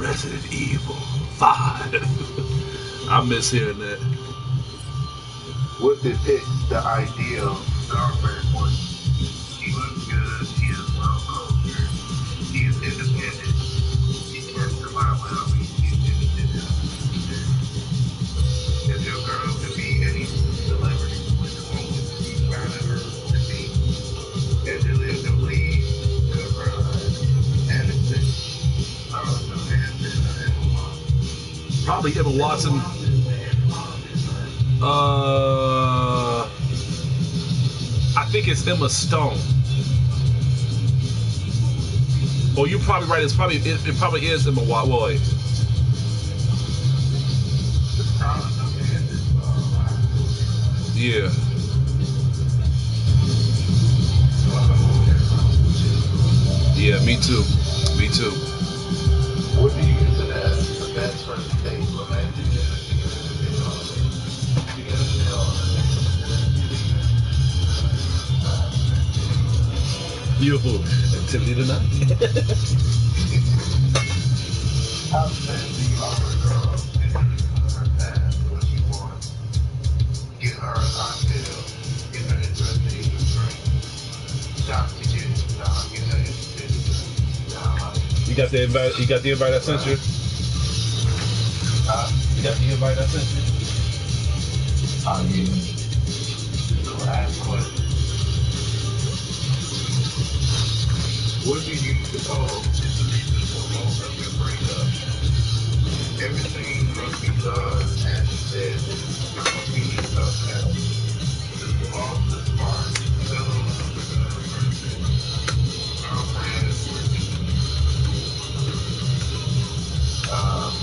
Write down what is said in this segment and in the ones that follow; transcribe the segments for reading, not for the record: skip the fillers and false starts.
Resident Evil 5. I miss hearing that. What depicts the ideal girlfriend for you? She looks good, she is well cultured, she is independent, she can survive without me, she is independent. If your girl could be any celebrity, which one would you find her to be? Angelina Jolie, Aniston, Probably Emma Watson. I think it's Emma Stone. Oh, you're probably right. It probably is Emma Watson. Yeah. Yeah, me too. Me too. What do you consider as the best first date romantic? Beautiful activity tonight. How fast do you offer a girl her past what you want? Get her a cocktail, get her interested in your drink. Shop to get her interested. You got the invite. You got the invite I sent you. You got the invite I sent you. Oh yeah. The last question. What do you suppose is the reason for most of your breakup? Everything must be done as you said. It must be stuff now. Just lost the spark. Fell in love with another person. Girlfriend.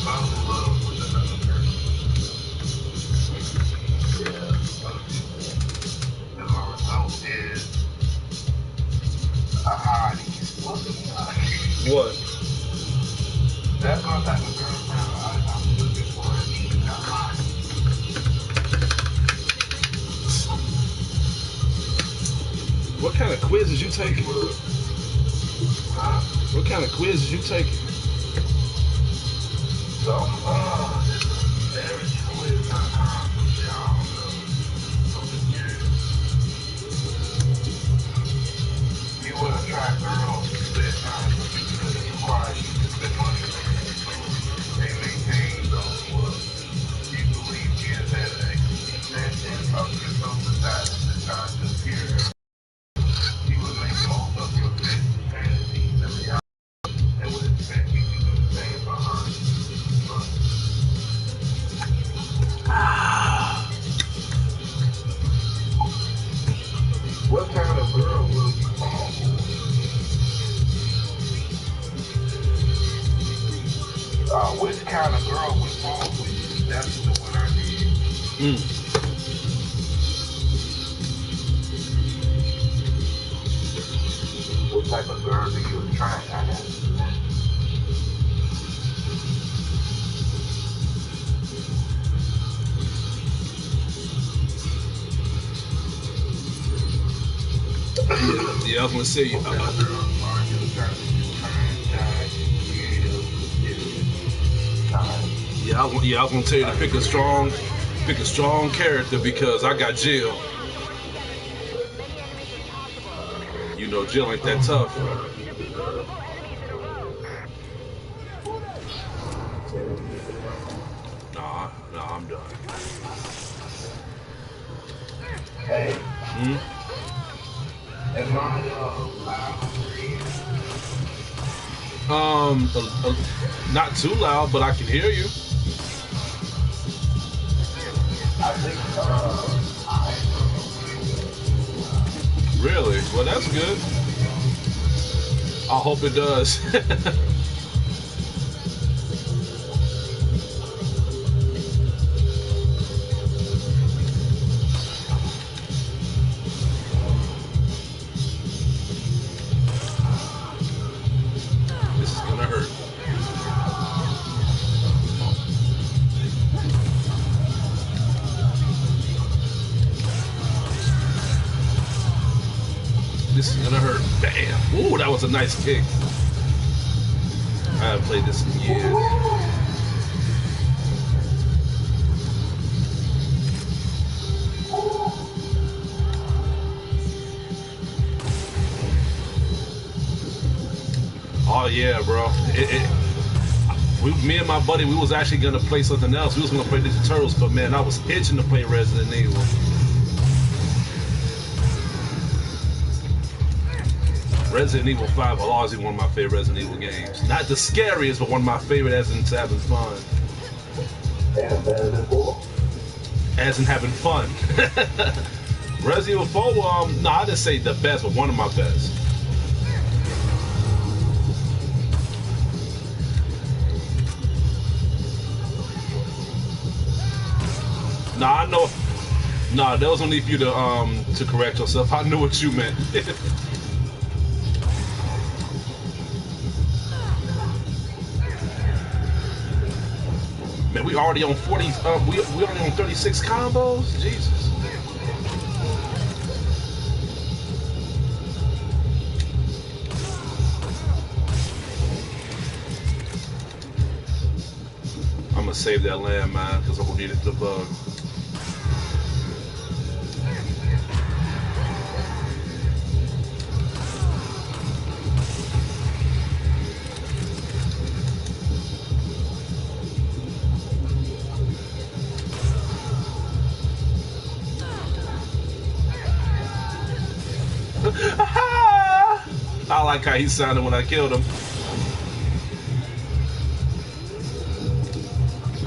Fell in love with another person. Yeah. And my result is a hottie. What's a hottie? What? That's my type of girlfriend I'm looking for. A hottie. What kind of quiz is you taking? What kind of quiz is you taking? So, marriagequiz.com. You would attract girls who spend time with you because it requires you to spend money on them. They maintain those looks. You believe she has had an extension of your social status and time to appear. She would make most of your fantasies a reality and would expect you to do the same for her. What kind of girl will you fall for? Which kind of girl would fall for you? That's the one I need. What type of girl do you attract? I got Yeah, I was gonna say. what kind of girls are you attracted to? Kind, shy, creative, kind. Yeah, I was gonna tell you to pick a strong character because I got Jill. You know, Jill ain't that tough. Nah, I'm done. Hey. Hmm? Am I loud? Not too loud, but I can hear you. I think Really? Well, that's good. I hope it does. This is gonna hurt. This is gonna hurt. Bam. Ooh, that was a nice kick. I haven't played this in years. Oh yeah, bro. Me and my buddy, we was actually gonna play something else. We was gonna play Ninja Turtles, but man, I was itching to play Resident Evil. Resident Evil 5 will always be one of my favorite Resident Evil games. Not the scariest, but one of my favorite as in having fun. As in having fun. Resident Evil 4, no, I didn't say the best, but one of my best. Nah, I know. Nah, that was only for you to correct yourself. I knew what you meant. Man, we already on 40. We already on 36 combos. Jesus. I'm gonna save that landmine because I'm gonna need it to bug. I like how he sounded when I killed him.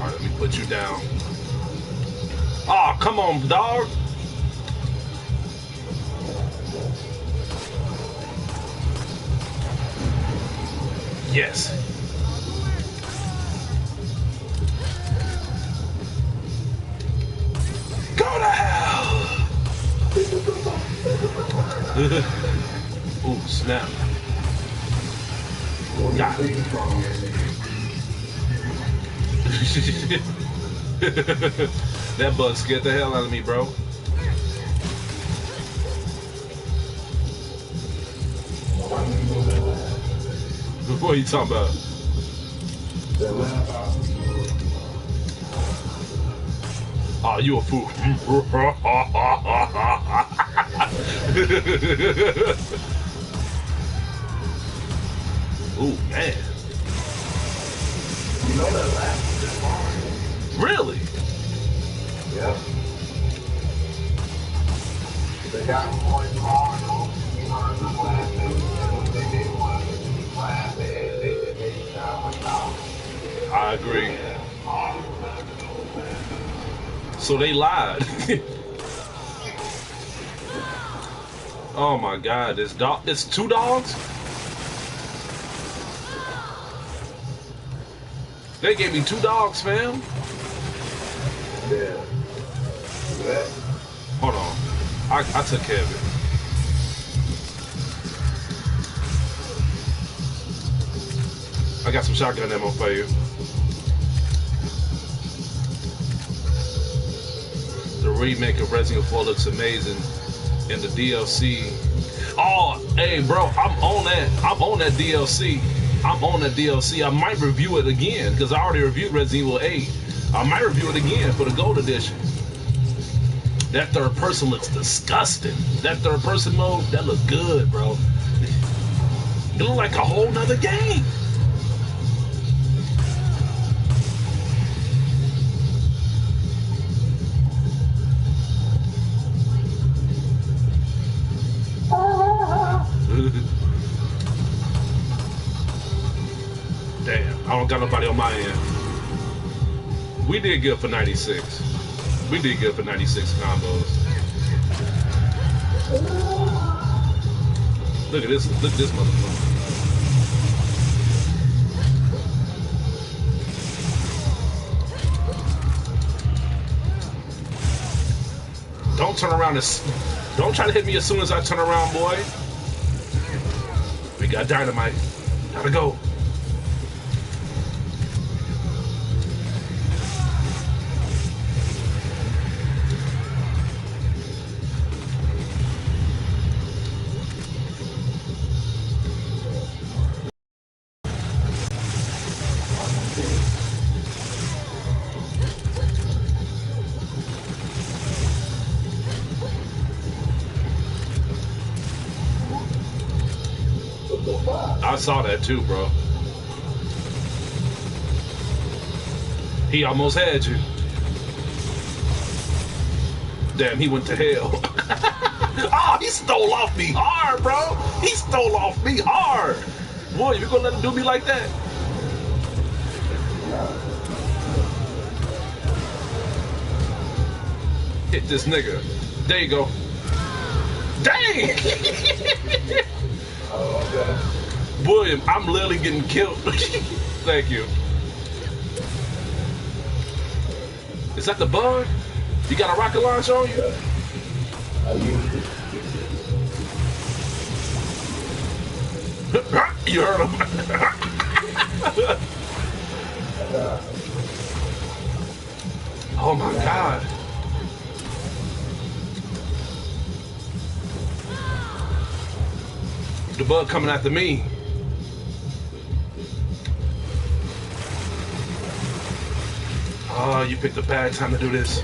Alright, let me put you down. Oh, come on, dog. Yes. Go to hell. Ooh, snap. Yeah. That bug scared the hell out of me, bro. What are you talking about? Oh, you a fool. Ooh, man. You know that last is hard. Really? Yep. They got one hard. You learn the last thing. What they did was last day. I agree. So they lied. Oh my God, this dog, it's 2 dogs? They gave me 2 dogs, fam. Yeah. Hold on. I took care of it. I got some shotgun ammo for you. The remake of Resident Evil 4 looks amazing. And the DLC. Oh, hey, bro, I'm on that. I'm on that DLC. I'm on that DLC. I might review it again because I already reviewed Resident Evil 8. I might review it again for the Gold Edition. That third person looks disgusting. That third person mode, that looks good, bro. It looks like a whole nother game. Damn, I don't got nobody on my end. We did good for 96. We did good for 96 combos. Look at this motherfucker. Don't turn around don't try to hit me as soon as I turn around, boy. We got dynamite. Gotta go. I saw that too, bro. He almost had you. Damn, he went to hell. Oh, he stole off me hard, bro. He stole off me hard. Boy, you gonna let him do me like that? Hit this nigga. There you go. Dang! William, I'm literally getting killed. Thank you. Is that the bug? You got a rocket launch on you? You heard him. Oh my God. The bug coming after me. Oh, you picked a bad time to do this.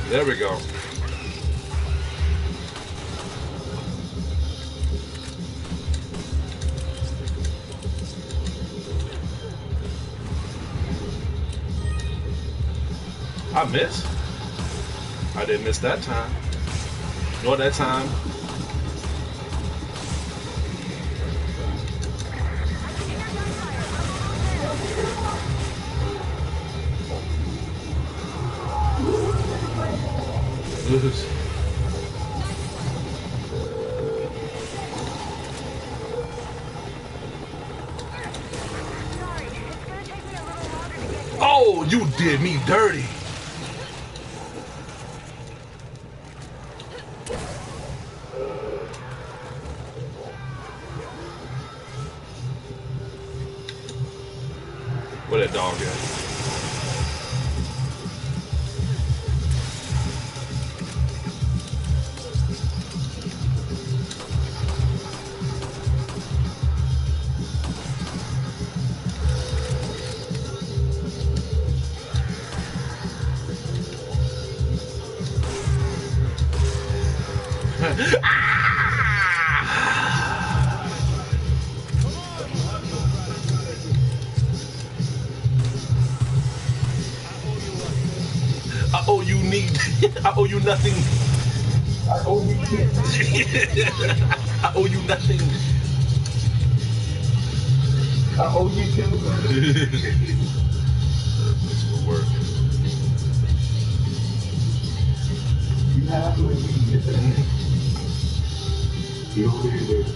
There we go. I missed. I didn't miss that time. Nor that time. Oh, you did me dirty. Where that dog at? I owe you nothing. I owe you shit. I owe you nothing. I owe you shit. This will work. You have to leave. You leave.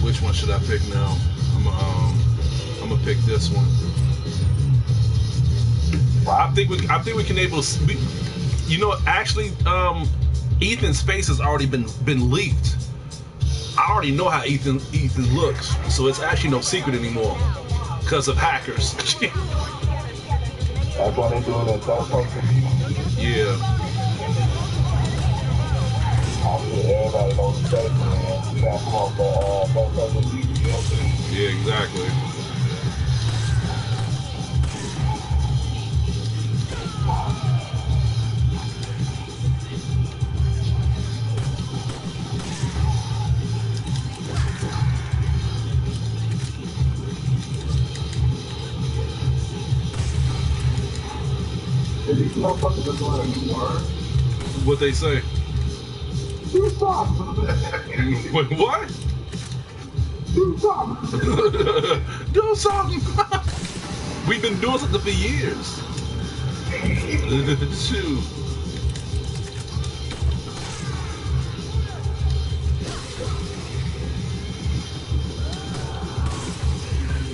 Which one should I pick now? I'm gonna pick this one. I think we can able to. You know, actually, Ethan's face has already been leaked. I already know how Ethan looks, so it's actually no secret anymore because of hackers. That's why they doing that third person. Yeah. Everybody knows the face, man. You gotta come off the third person. Yeah, exactly. These motherfuckers are doing a new word. What they say? Do something. Wait, what? Do something. Do something. We've been doing something for years. Shoot.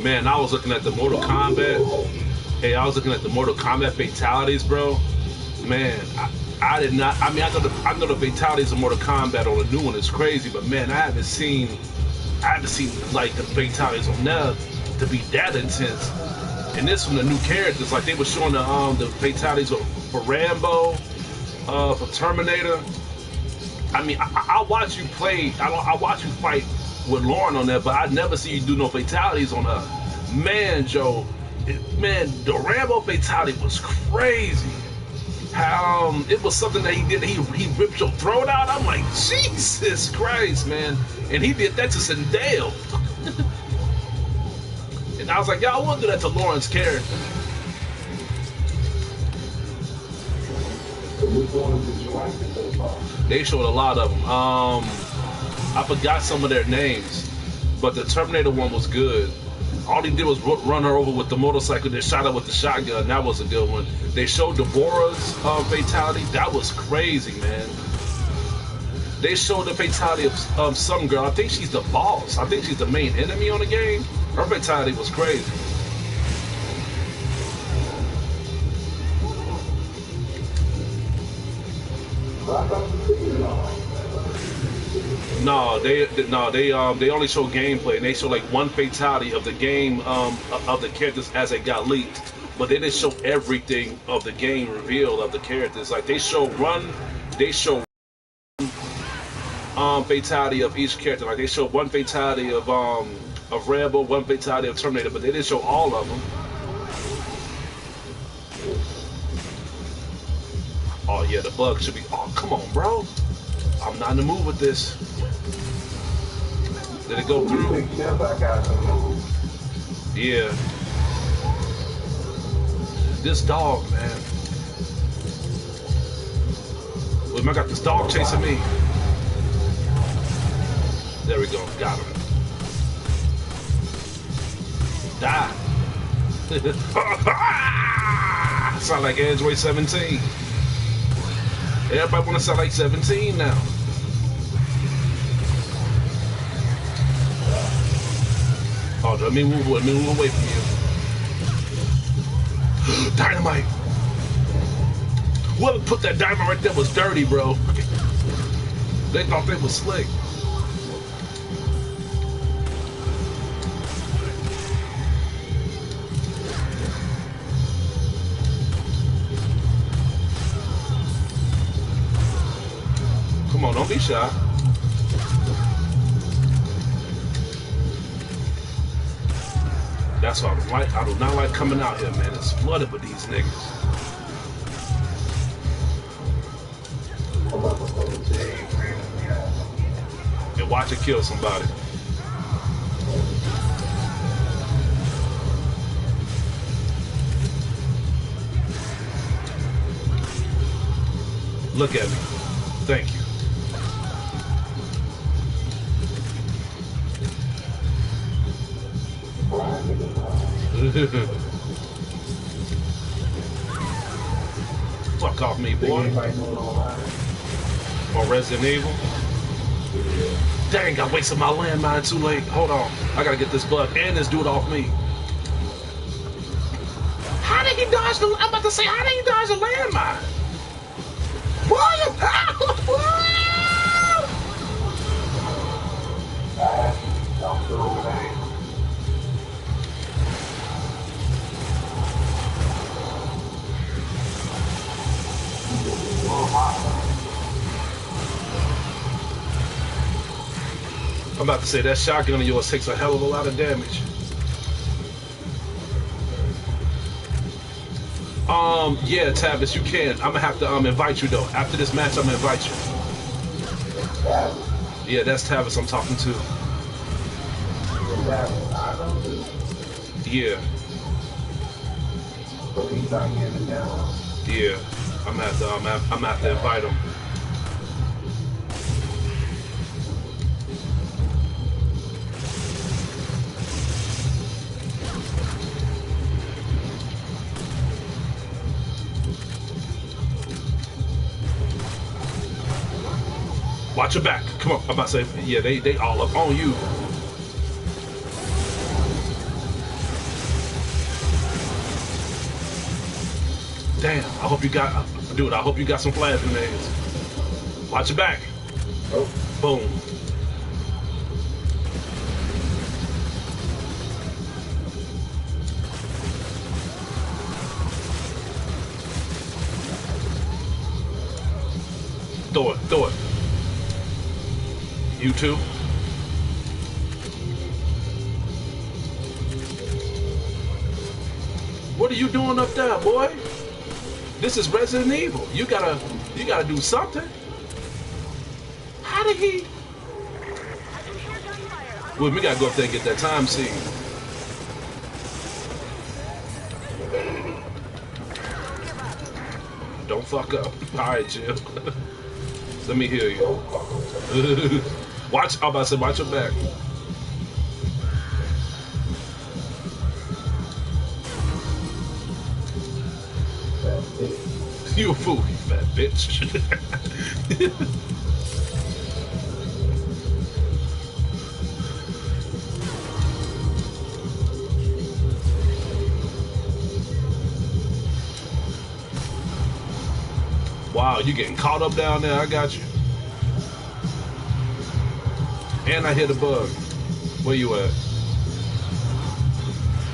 Man, I was looking at the Mortal Kombat. Hey, I was looking at the Mortal Kombat fatalities, bro. Man, I did not. I mean, I know the fatalities of Mortal Kombat on the new one is crazy, but man, I haven't seen like the fatalities on there to be that intense. And this from the new characters, like they were showing the fatalities for Rambo, for Terminator. I mean, I watch you play. I watch you fight with Lauren on that, but I never see you do no fatalities on her. Man, Joe, man, the Rambo fatality was crazy. How it was something that he did. He ripped your throat out. I'm like, Jesus Christ, man. And he did that to Sindel. And I was like, y'all wouldn't do that to Lauren's character. They showed a lot of them. I forgot some of their names, but the Terminator one was good. All he did was run her over with the motorcycle, then shot her with the shotgun. That was a good one. They showed Deborah's fatality. That was crazy, man. They showed the fatality of some girl. I think she's the boss. I think she's the main enemy on the game. Her fatality was crazy. No, they only show gameplay, and they show like one fatality of the game of the characters as it got leaked, but they didn't show everything of the game reveal of the characters. Like they show fatality of each character. Like they show one fatality of Rambo, one fatality of Terminator, but they didn't show all of them. Oh yeah, the bug should be. Oh come on, bro. I'm not in the mood with this. Did it go through? Yeah. This dog, man. Wait, I got this dog chasing me. There we go. Got him. Die. Sound like Android 17. Everybody want to sound like 17 now. Oh, let me move away from you. Dynamite. Whoever put that dynamite right there was dirty, bro. They thought they was slick. Come on, don't be shy. That's what I don't like. I do not like coming out here, man. It's flooded with these niggas. And watch it kill somebody. Look at me. Thank you. Fuck off me, boy. Or Resident Evil. Dang, I wasted my landmine too late. Hold on. I gotta get this bug and this dude off me. How did he dodge the... I'm about to say, how did he dodge the landmine? I'm about to say that shotgun of yours takes a hell of a lot of damage. Yeah, Tavis, you can. I'm gonna have to invite you though. After this match, I'm gonna invite you. Yeah, that's Tavis I'm talking to. Yeah. Yeah. I'm gonna have to invite him. Watch your back. Come on. I'm about to say, yeah, they all up on you. Damn, I hope you got, dude, I hope you got some flash grenades. Watch your back. Oh. Boom. Throw it, throw it. You too? What are you doing up there, boy? This is Resident Evil. You gotta do something. How did he? Well, we gotta go up there and get that time seed. Don't fuck up. All right, chill. Let me hear you. Watch. I'm about to say, watch your back. You a fool, you fat bitch. Wow, you getting caught up down there. I got you. And I hit a bug. Where you at?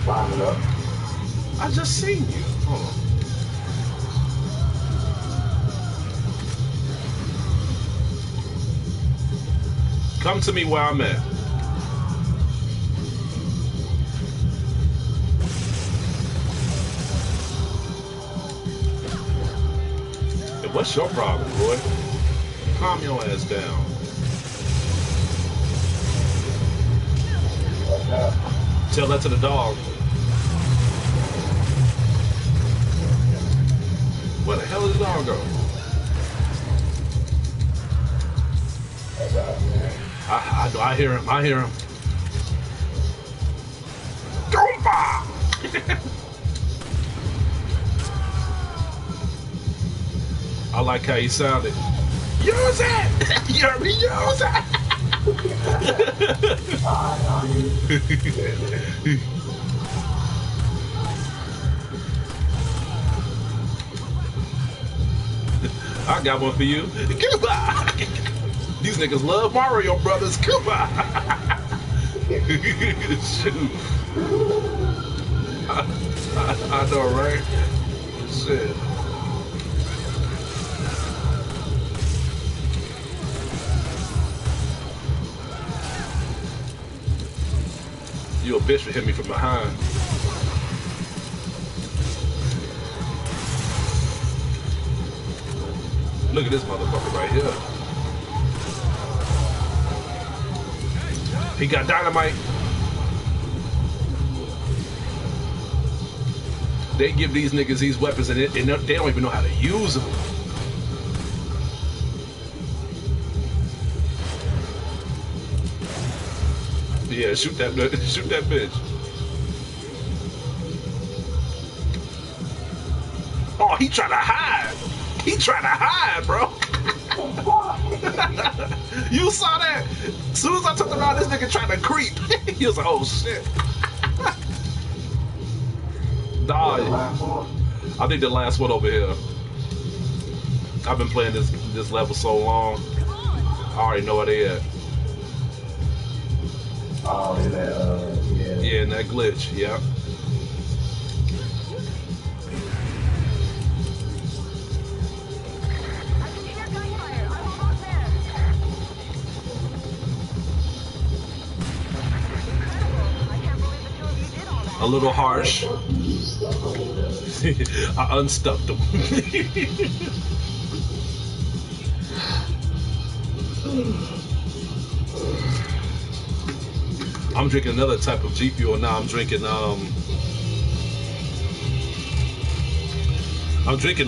Climbing up. I just seen you. Hold on. Come to me where I'm at. Hey, what's your problem, boy? Calm your ass down. Tell that to the dog. Where the hell is the dog go? I hear him. I hear him. Goomba! I like how he sounded. Use it! You heard me? Use it! I got one for you. Goodbye! These niggas love Mario Brothers. Goodbye! Shoot. I know, right? Shit. You a bitch for hitting me from behind. Look at this motherfucker right here. He got dynamite. They give these niggas these weapons and they don't even know how to use them. Yeah, shoot that bitch. Oh, he trying to hide. He trying to hide, bro. You saw that? As soon as I turned around, this nigga trying to creep. He was like, oh shit. Dog. I think the last one over here. I've been playing this level so long. I already know where they at. Oh, in that, yeah. Yeah, in that glitch, yeah. A little harsh. I unstuck them. I'm drinking another type of G Fuel now. I'm drinking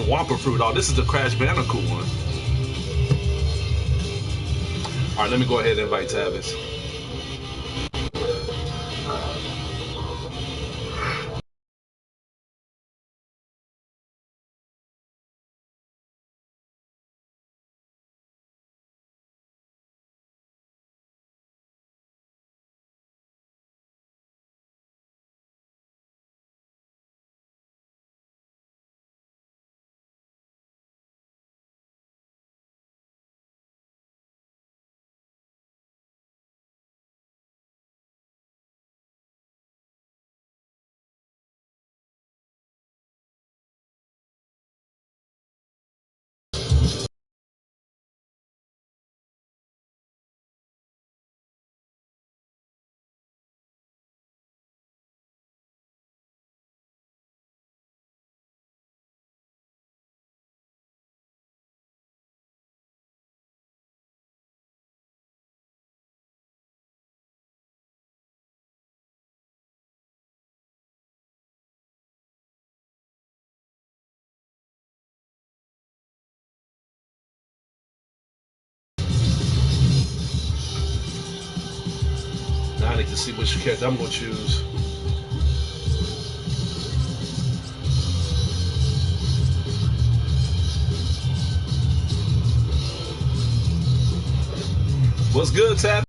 Wampa Fruit. Oh, this is the Crash Bandicoot one. All right, let me go ahead and invite Tavis. to see which character I'm gonna choose. What's good, Tab?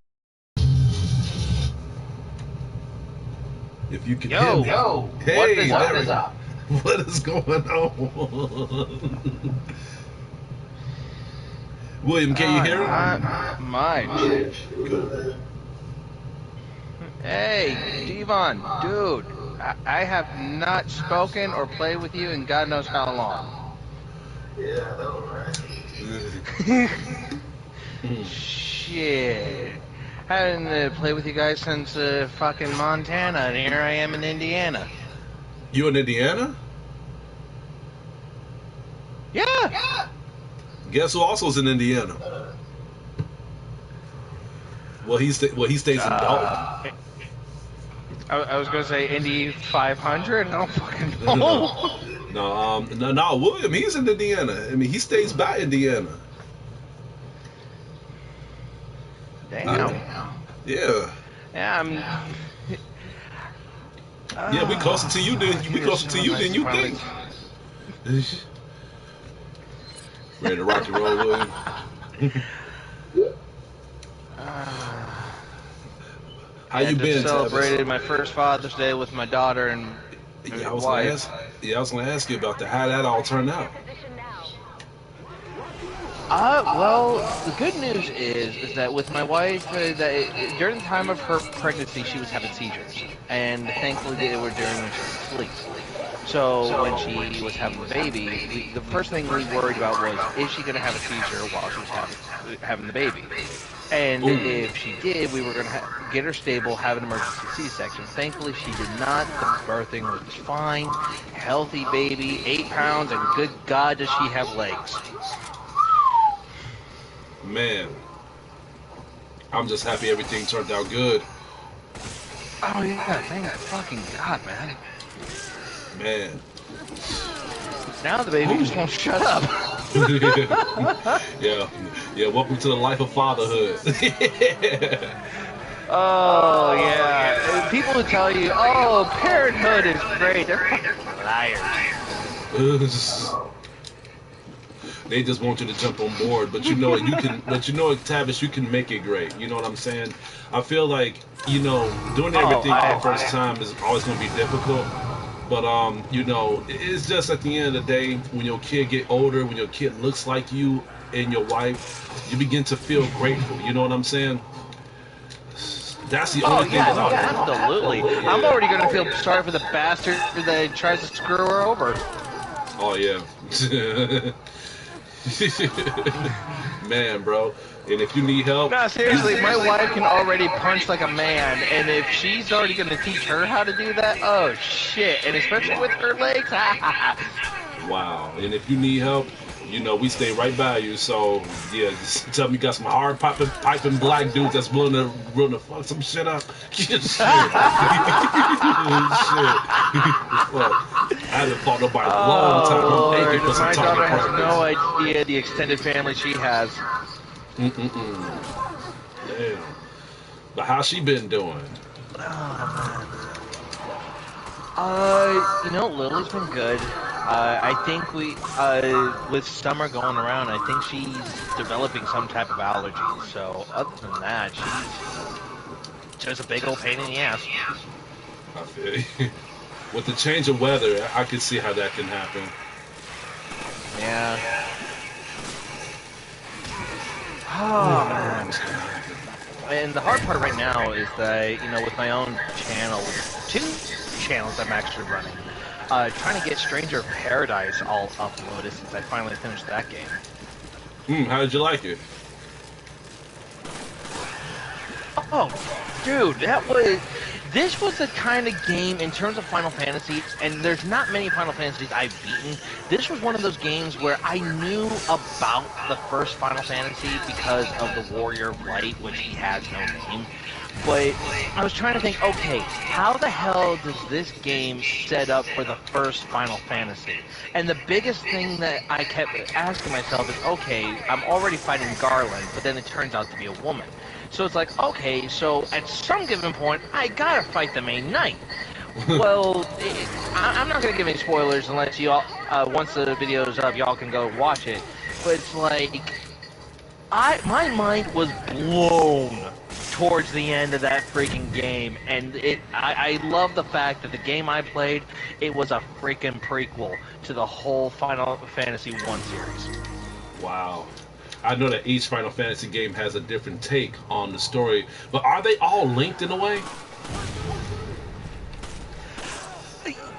If you can hear me. Yo, Hey, what is up? What is going on? William, can you hear him? Mine. Good. Hey, Devon, dude, I have not spoken or played with you in God knows how long. Yeah, I know, right? Shit. Haven't played with you guys since fucking Montana, and here I am in Indiana. You in Indiana? Yeah. Guess who also is in Indiana? Well, he stays in Dalton. I was gonna say Indy 500. I don't fucking know. No, William, he's in Indiana. I mean, he stays by Indiana. Damn. Yeah. Yeah, Yeah, we closer to you than you think. Ready to rock and roll, William? How you been, celebrated my first Father's Day with my daughter and I was wife. gonna ask you about that. How that all turned out? Well, the good news is that with my wife, during the time of her pregnancy, she was having seizures, and thankfully they were during when she was asleep. So when she was having the baby, the first thing we worried about was, is she going to have a seizure while she was having the baby? And if she did, we were going to get her stable, have an emergency C-section. Thankfully, she did not. The birthing was fine, healthy baby, 8 pounds, and good God, does she have legs. Man, I'm just happy everything turned out good. Oh yeah, thank fucking God, man. Man. Now the baby just won't shut up. Yeah, welcome to the life of fatherhood. Oh yeah, people who tell you, oh, parenthood is great, they're fucking liars. They just want you to jump on board, but you know you can. But you know, Tavis, you can make it great. You know what I'm saying? I feel like doing everything for the first time is always going to be difficult. But it's just at the end of the day, when your kid get older, when your kid looks like you and your wife, you begin to feel grateful. You know what I'm saying? That's the only thing. Absolutely. Yeah. I'm already going to feel sorry for the bastard that tries to screw her over. Oh yeah. Man, bro. And if you need help... No, seriously, my wife can already punch like a man, and if she's already going to teach her how to do that, oh, shit. And especially with her legs, wow. And if you need help, we stay right by you. So, yeah, just tell me you got some hard piping black dudes that's willing to fuck some shit up. Shit. Shit. I haven't fought nobody in a long time. Lord, I'm aching for some my daughter practice. has no idea the extended family she has. Damn. But how's she been doing? Lily's been good. I think with summer going around, I think she's developing some type of allergy. So other than that, she's just a big old pain in the ass. I feel you. With the change of weather, I can see how that can happen. Yeah. Oh, man. And the hard part right now is that, with my own channel, 2 channels I'm actually running, trying to get Stranger of Paradise all uploaded since I finally finished that game. How did you like it? Oh, dude, this was the kind of game, in terms of Final Fantasy, and there's not many Final Fantasies I've beaten, this was one of those games where I knew about the first Final Fantasy because of the Warrior of Light, which he has no name. But I was trying to think, okay, how the hell does this game set up for the first Final Fantasy? And the biggest thing that I kept asking myself is, okay, I'm already fighting Garland, but then it turns out to be a woman. So it's like, okay, so at some given point, I gotta fight the main knight. Well, I'm not gonna give any spoilers unless you all, once the video's up, y'all can go watch it. But it's like, my mind was blown towards the end of that freaking game, and I love the fact that the game I played, it was a freaking prequel to the whole Final Fantasy 1 series. Wow. I know that each Final Fantasy game has a different take on the story, but are they all linked in a way?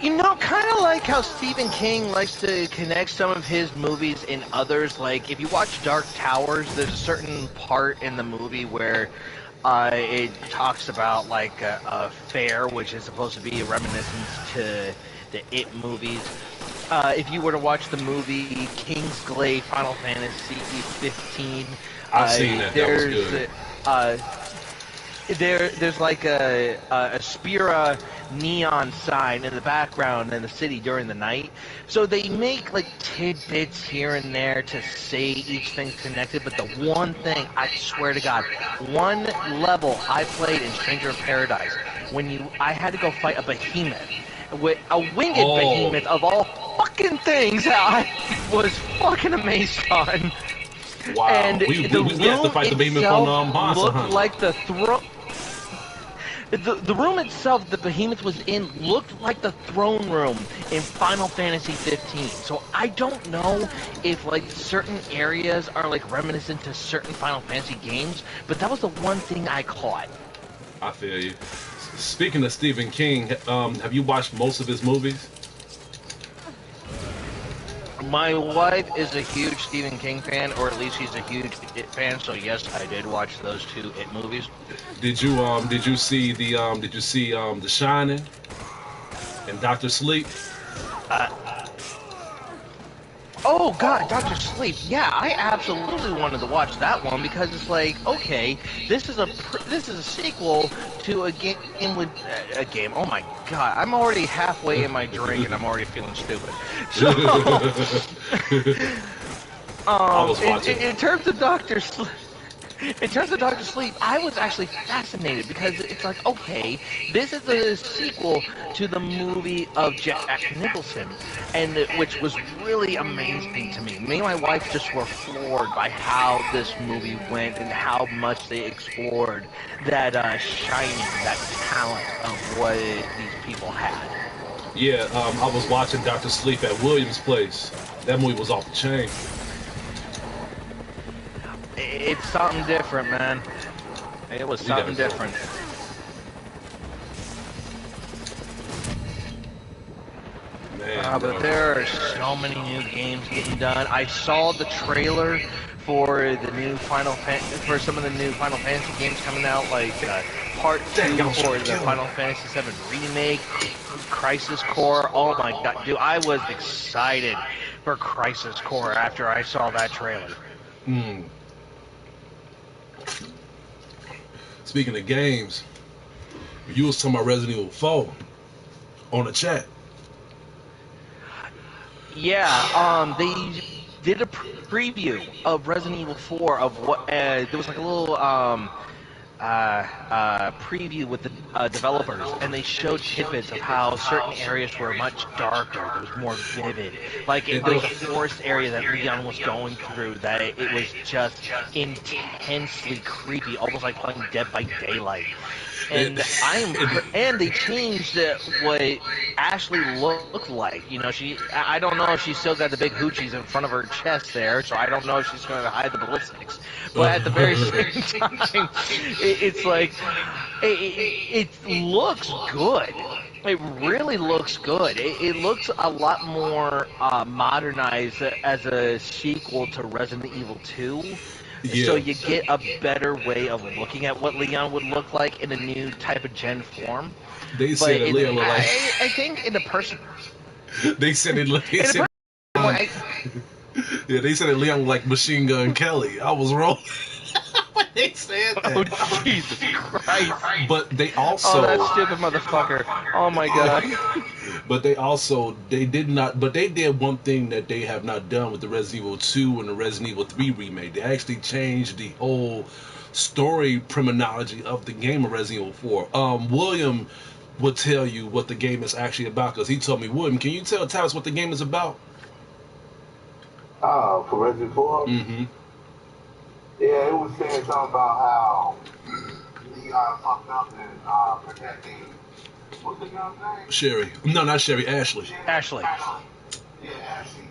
You know, kind of like how Stephen King likes to connect some of his movies in others. Like, if you watch Dark Towers, there's a certain part in the movie where it talks about, like, a fair, which is supposed to be a reminiscence to the It movies. If you were to watch the movie Kingsglaive Final Fantasy 15, I've seen that. That was good. there's like a Spira neon sign in the background in the city during the night. So they make like tidbits here and there to say each thing's connected, but the one thing, I swear to God, one level I played in Stranger of Paradise, I had to go fight a behemoth, with a winged behemoth of all fucking things that I was fucking amazed on. Wow. And we have to fight the behemoth on Monster looked Hunter. like the throne. The room itself the behemoth was in looked like the throne room in Final Fantasy 15. So I don't know if like certain areas are like reminiscent to certain Final Fantasy games, but that was the one thing I caught. I feel you. Speaking of Stephen King, have you watched most of his movies? My wife is a huge Stephen King fan, or at least she's a huge It fan. So yes, I did watch those two It movies. Did you see The Shining and Doctor Sleep? Oh God, Doctor Sleep. Yeah, I absolutely wanted to watch that one because it's like, okay, this is a sequel to a game with a game. Oh my God, I'm already halfway in my drink and I'm already feeling stupid. So, I was watching. in terms of Doctor Sleep. In terms of Doctor Sleep, I was actually fascinated because it's like, okay, this is a sequel to the movie of Jack Nicholson, and which was really amazing to me. Me and my wife just were floored by how this movie went and how much they explored that shining, that talent of what these people had. Yeah, I was watching Doctor Sleep at Williams' place. That movie was off the chain. It's something different, man. It was something different. Man, but there are so many new games getting done. I saw the trailer for the new for some of the new Final Fantasy games coming out, like Part 2 for the Final Fantasy 7 remake, Crisis Core. Oh my God, dude, I was excited for Crisis Core after I saw that trailer. Speaking of games, you was talking about Resident Evil 4 on the chat. Yeah, they did a preview of Resident Evil 4 of what there was like a little preview with the developers, and they showed tidbits of how certain areas were much darker, it was more vivid. Like there was a forest area that Leon was going through that it was just intensely creepy, almost like playing Dead by Daylight. And and they changed what Ashley looked like. You know, I don't know if she's still got the big hoochies in front of her chest there, so I don't know if she's going to hide the ballistics. But at the very same time, it's like, it looks good. It really looks good. It looks a lot more modernized as a sequel to Resident Evil 2. Yeah. So you get a better way of looking at what Leon would look like in a new type of gen form. They said that Leon looked like... I think in the person... They said it looked... Yeah, they said that Leon looked like Machine Gun Kelly. I was wrong. When they said that. Oh, Jesus Christ. But they also... Oh, that stupid motherfucker. Oh, my God. But they did one thing that they have not done with the Resident Evil 2 and the Resident Evil 3 remake. They actually changed the whole story terminology of the game of Resident Evil 4. William would tell you what the game is actually about because he told me, William, can you tell Tavis what the game is about? For Resident 4? Mm-hmm. Yeah, it was saying something about how Leon fucked up and protecting. What's the guy's name? Sherry. No, not Sherry. Ashley. Ashley. Yeah, Ashley.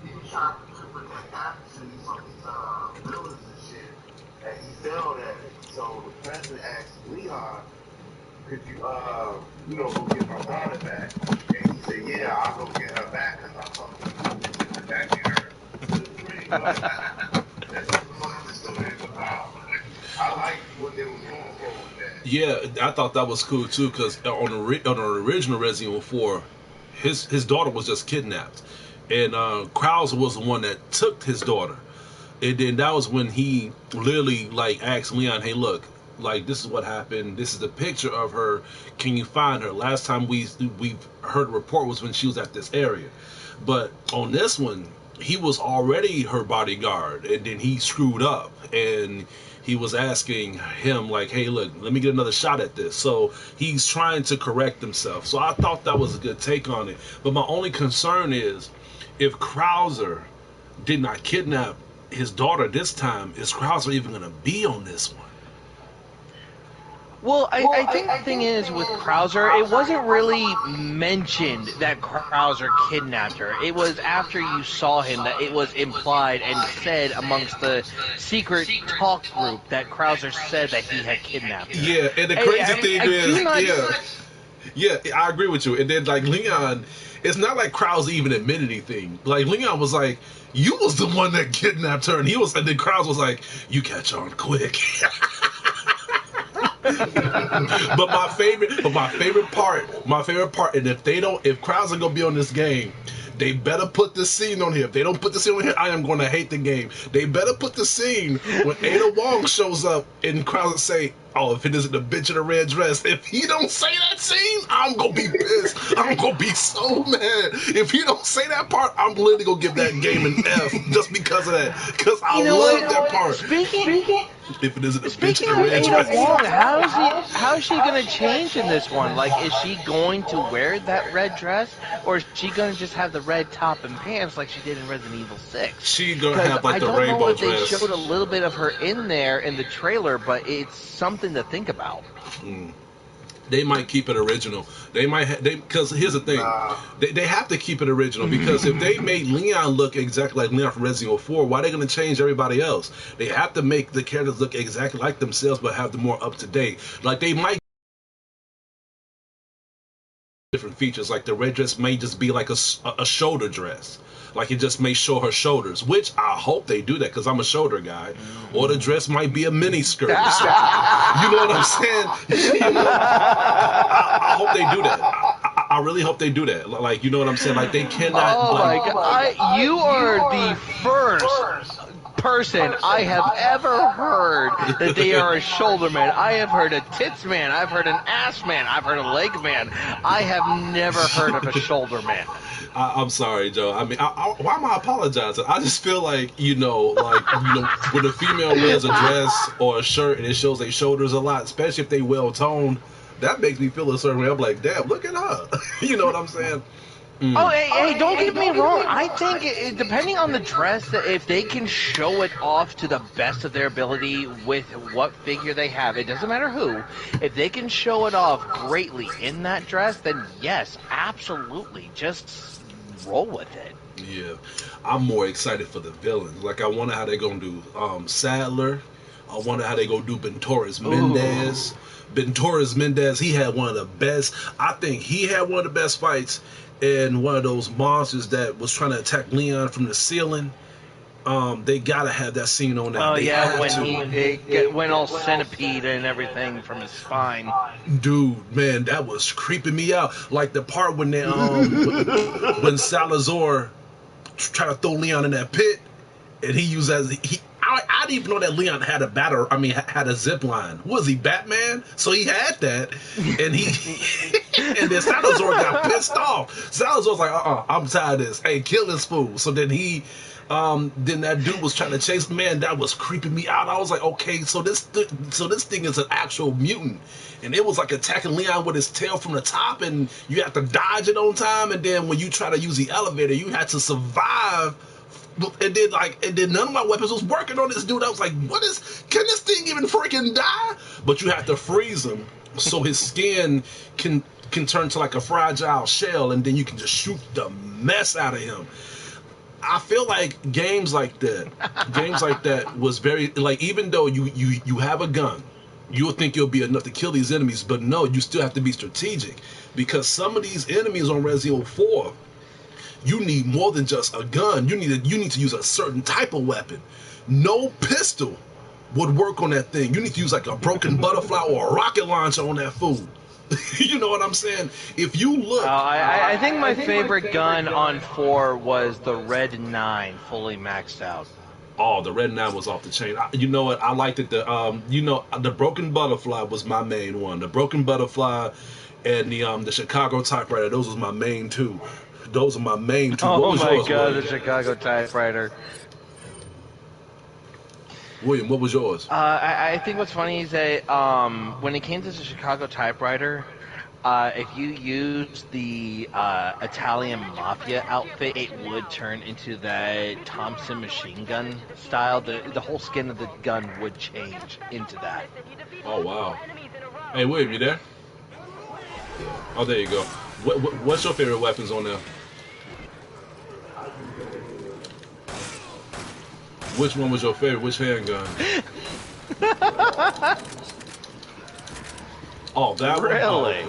He was trying to protect Ashley from these villains and shit. And he failed at it. So the president asked Leon, could you, go get my daughter back? And he said, yeah, I'll go get her back because I'm fucking protecting her. Pretty much. That's what the story is about. I like what they were going for with that. Yeah, I thought that was cool too because on the original Resident Evil 4, his daughter was just kidnapped, and Krauser was the one that took his daughter, and then that was when he literally like asked Leon, "Hey, look, like this is what happened. This is the picture of her. Can you find her?" Last time we heard a report was when she was at this area, but on this one, he was already her bodyguard, and then he screwed up, and he was asking him like, "Hey, look, let me get another shot at this." So he's trying to correct himself. So I thought that was a good take on it. But my only concern is, if Krauser did not kidnap his daughter this time, is Krauser even going to be on this one? Well, I think the thing is with Krauser, it wasn't really mentioned that Krauser kidnapped her. It was after you saw him that it was implied and said amongst the secret talk group that Krauser said that he had kidnapped her. Yeah, and the crazy thing is, yeah, I agree with you. And then like Leon, it's not like Krauser even admitted anything. Like Leon was like, "You was the one that kidnapped her," and then Krauser was like, "You catch on quick." but my favorite part, and if Krauser gonna be on this game, they better put the scene on here. If they don't put the scene on here, I am going to hate the game. They better put the scene when Ada Wong shows up and Krauser say, "Oh, if it isn't the bitch in a red dress," if he don't say that scene, I'm gonna be pissed. I'm gonna be so mad. If he don't say that part, I'm literally gonna give that game an F just because of that. Because I love that part. If it isn't a bitch in a red dress. Wong, how is she gonna change in this one? Like, is she going to wear that red dress, or is she gonna just have the red top and pants like she did in Resident Evil 6? She's gonna have like the rainbow dress. I don't know if they showed a little bit of her in there in the trailer, but it's something to think about. They might keep it original. Because here's the thing, they have to keep it original because if they made Leon look exactly like Leon from Resident Evil 4, why are they going to change everybody else? They have to make the characters look exactly like themselves, but have them more up to date. Like they might different features, like the red dress may just be like a shoulder dress. Like it just may show her shoulders, which I hope they do that because I'm a shoulder guy. Or the dress might be a mini skirt. You know what I'm saying? I hope they do that. I really hope they do that. Like, you know what I'm saying? Like they cannot. Oh my God! You are the first person I have ever heard that they are a shoulder man. I have heard a tits man. I've heard an ass man. I've heard a leg man. I have never heard of a shoulder man. I'm sorry, Joe. I mean, why am I apologizing? I just feel like, when a female wears a dress or a shirt and it shows their shoulders a lot, especially if they well toned, that makes me feel a certain way. I'm like, damn, look at her. You know what I'm saying? Oh, hey, don't get me wrong. I think, depending on the dress, if they can show it off to the best of their ability with what figure they have, it doesn't matter who, if they can show it off greatly in that dress, then yes, absolutely, just roll with it. Yeah, I'm more excited for the villains. Like, I wonder how they're going to do Sadler. I wonder how they're going to do Bentorres Mendez. Bentorres Mendez, he had one of the best, I think he had one of the best fights in one of those monsters that was trying to attack Leon from the ceiling. They gotta have that scene on that. Oh yeah, when he went all centipede and everything from his spine. Dude, man, that was creeping me out. Like the part when they when Salazar tried to throw Leon in that pit, and he used I didn't even know that Leon had had a zip line. Was he Batman? So he had that, and and then Salazar got pissed off. Salazar's like, I'm tired of this. Hey, kill this fool. So then he Then that dude was trying to chase. Man, that was creeping me out. I was like, okay, so this thing is an actual mutant, and it was like attacking Leon with his tail from the top, and you have to dodge it on time. And then when you try to use the elevator, you had to survive. And then none of my weapons was working on this dude. I was like, can this thing even freaking die? But you have to freeze him so his skin can turn to like a fragile shell, and then you can just shoot the mess out of him. I feel like games like that was very, like, even though you have a gun, you'll think you'll be enough to kill these enemies, but no, you still have to be strategic, because some of these enemies on Resident Evil 4, you need more than just a gun. You need to use a certain type of weapon. No pistol would work on that thing. You need to use like a broken butterfly or a rocket launcher on that fool. You know what I'm saying? If you look, I think my favorite gun on 4 was the Red 9, fully maxed out. Oh, the Red 9 was off the chain. You know what? I liked it. The broken butterfly was my main one. The broken butterfly and the Chicago typewriter. Those was my main two. Those are my main two. Oh what was my yours, god, William? the Chicago typewriter. William, what was yours? I think what's funny is that when it came to the Chicago typewriter, if you use the Italian mafia outfit, it would turn into that Thompson machine gun style. The whole skin of the gun would change into that. Oh wow! Hey William, you there? Oh, there you go. What's your favorite weapons on there? Which one was your favorite? Which handgun? Oh, that one? Really?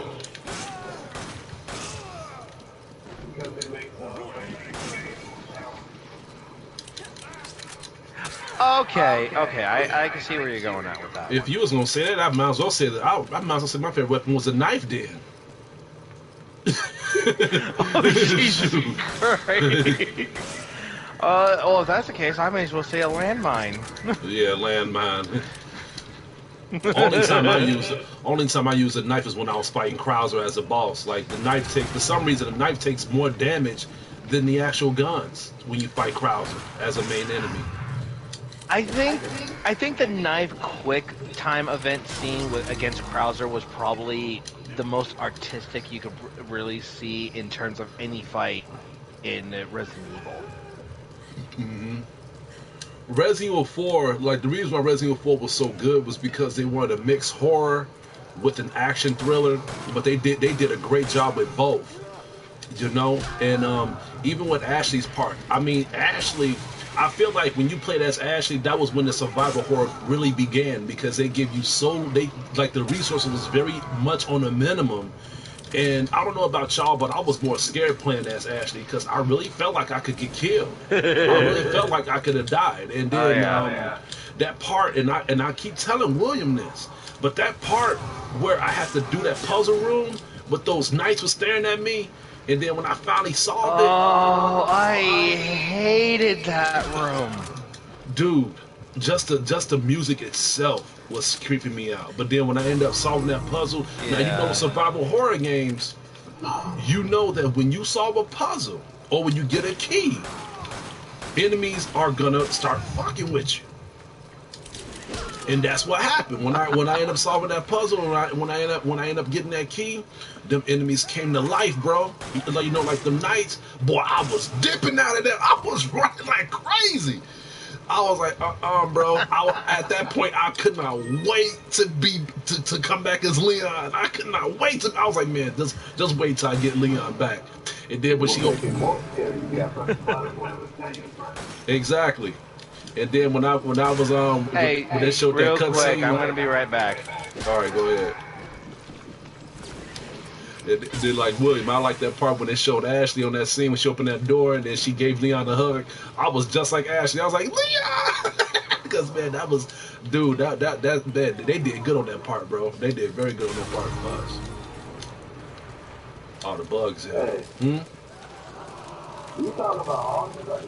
Okay, I can see where you're going at with that. If you was gonna say that, I might as well say that. I might as well say my favorite weapon was a knife. Then. Oh, Jesus Christ. Well, if that's the case, I may as well say a landmine. Yeah, landmine. Only time I use a knife is when I was fighting Krauser as a boss. Like the knife for some reason the knife takes more damage than the actual guns when you fight Krauser as a main enemy. I think the knife quick time event scene against Krauser was probably the most artistic you could really see in terms of any fight in Resident Evil. Mm-hmm. Resident Evil 4, like the reason why Resident Evil 4 was so good was because they wanted to mix horror with an action thriller, but they did a great job with both, you know. And even with Ashley's part, I mean, Ashley, I feel like when you played as Ashley, that was when the survival horror really began, because they give you the resources was very much on a minimum. And I don't know about y'all, but I was more scared playing as Ashley because I really felt like I could get killed. I really felt like I could have died. And then that part, and I keep telling William this, but that part where I had to do that puzzle room with those knights were staring at me, and then when I finally solved it, oh, I hated that room, dude. Just the music itself was creeping me out. But then when I ended up solving that puzzle, now you know survival horror games, you know that when you solve a puzzle or when you get a key, enemies are gonna start fucking with you. And that's what happened when I end up solving that puzzle, and when I end up getting that key, them enemies came to life, bro. Like, you know, like the knights, boy, I was dipping out of there. I was running like crazy. I was like, bro. At that point, I could not wait to come back as Leon. I could not wait to. I was like, man, just wait till I get Leon back. And then when she opened, exactly. And then when I was hey, when they showed real that quick, cutscene, I'm gonna be right back. All right, go ahead. They're like, William, I like that part when they showed Ashley on that scene when she opened that door and then she gave Leon a hug. I was just like Ashley. I was like, Leon! Because, man, that was, dude, that man, they did good on that part, bro. They did very good on that part for us. All the bugs, yeah. Hey. You talking about all the other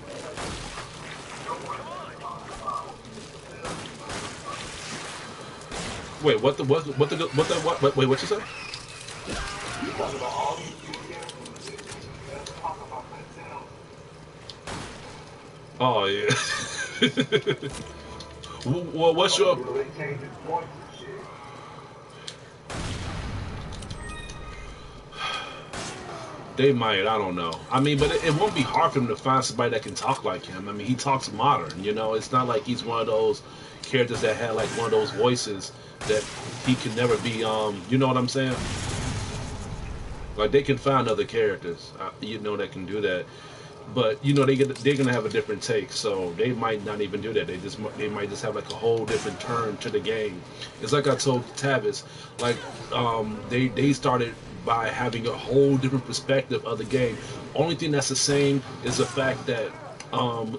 Wait, wait, what you say? Oh yeah. Well, what's your? They changing points and shit. They might. I don't know. I mean, but it won't be hard for him to find somebody that can talk like him. I mean, he talks modern. You know, it's not like he's one of those characters that had like one of those voices that he can never be. You know what I'm saying? Like they can find other characters, you know, that can do that. But you know they're gonna have a different take, so they might not even do that. They might just have like a whole different turn to the game. It's like I told Tavis, like they started by having a whole different perspective of the game. Only thing that's the same is the fact that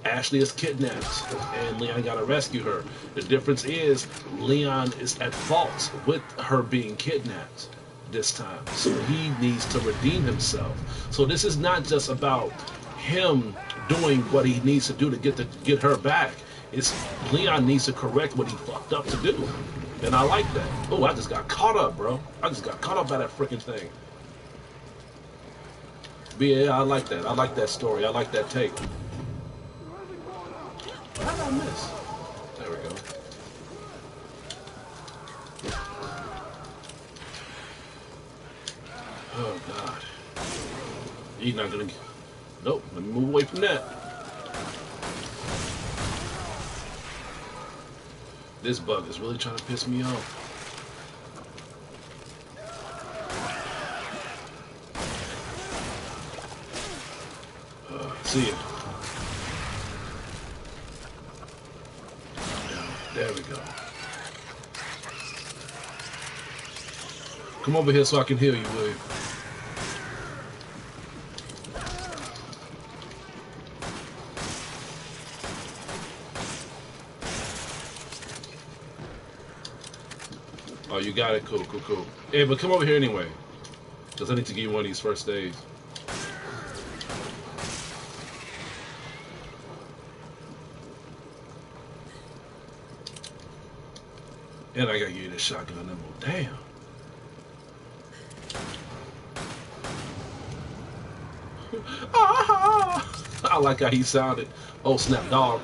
Ashley is kidnapped and Leon gotta rescue her. The difference is Leon is at fault with her being kidnapped this time, so he needs to redeem himself. So this is not just about him doing what he needs to do to get her back. It's Leon needs to correct what he fucked up to do, and I like that. Oh, I just got caught up, bro. I just got caught up by that freaking thing. But yeah, I like that. I like that story. I like that take. How did I miss? There we go. Oh God. He's not gonna. Nope. Let me move away from that. This bug is really trying to piss me off. See it. There we go. Come over here so I can heal you, William. Oh, you got it. Cool, cool, cool. Hey, but come over here anyway. Because I need to give you one of these first aids. And I gotta give you this shotgun ammo. Damn. Ah! I like how he sounded. Oh, snap, dog.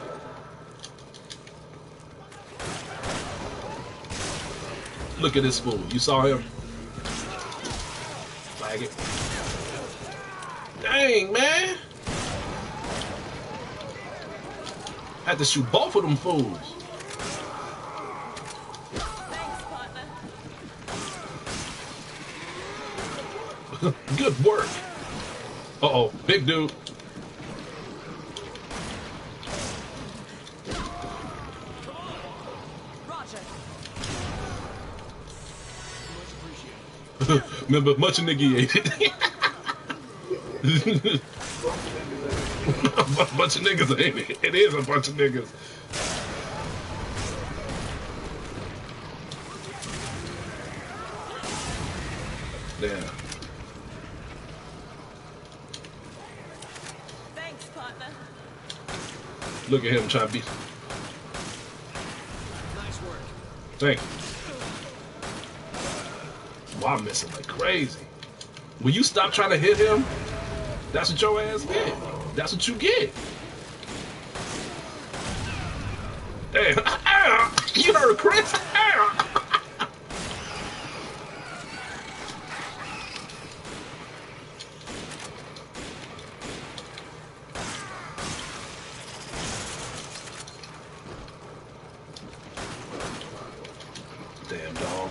Look at this fool. You saw him? Faggot. Dang, man. I had to shoot both of them fools. Good work. Uh-oh, big dude. Remember, much initiated. A bunch of niggas, ain't it? It is a bunch of niggas. Damn. Thanks, partner. Look at him trying to be. Nice work. Thank you. Wow, I'm missing like crazy. Will you stop trying to hit him? That's what your ass get. That's what you get. Damn. You heard Chris? Damn dog.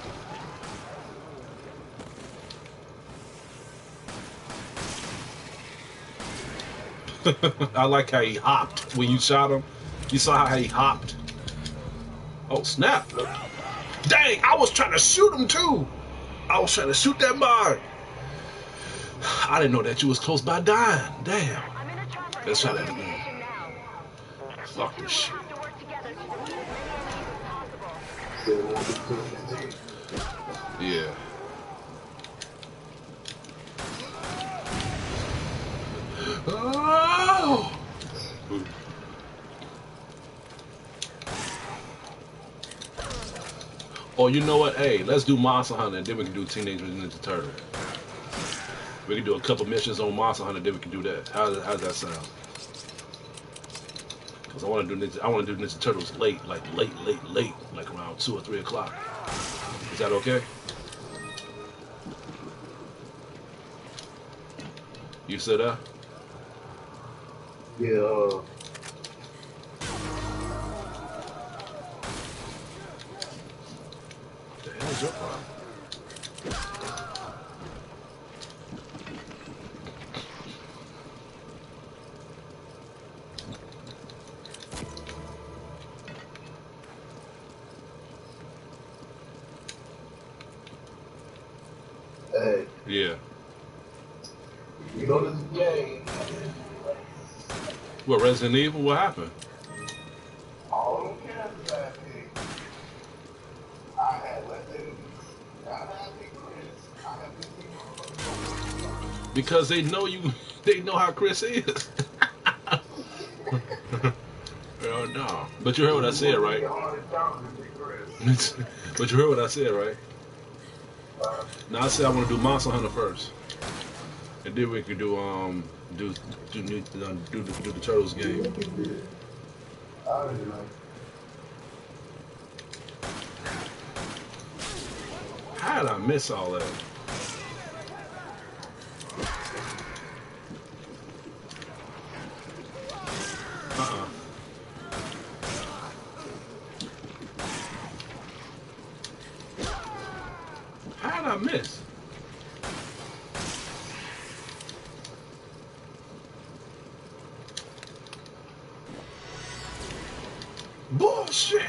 I like how he hopped when you shot him. You saw how he hopped. Oh, snap. Dang, I was trying to shoot him too. I was trying to shoot that bird. I didn't know that you was close by dying. Damn. Let's try that again. Fuck this shit. Yeah. Oh! Oh, you know what? Hey, let's do Monster Hunter, and then we can do Teenage Mutant Ninja Turtle. We can do a couple missions on Monster Hunter, then we can do that. How does that sound? Cause I want to do Ninja Turtles late, like late, like around 2 or 3 o'clock. Is that okay? You said that? Yeah. The hell is your problem? Hey, Yeah. you know this game. What, Resident Evil? What happened? All them cats that pick, I had let them. I had pick Chris. I had picked Because they know you. They know how Chris is. Hell no. But you heard what I said, right? But you heard what I said, right? Now I said I want to do Monster Hunter first, and then we could do the Turtles game. How did I miss all that? How did I miss? Bullshit!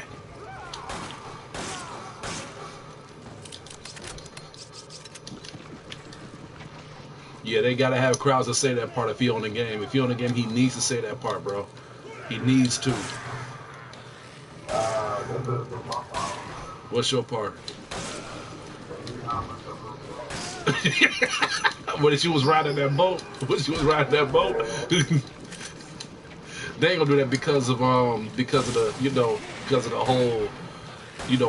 Yeah, they gotta have crowds to say that part if he on the game. If he on the game, he needs to say that part, bro. He needs to. What's your part? When she was riding that boat. When she was riding that boat. They ain't gonna do that because of the because of the whole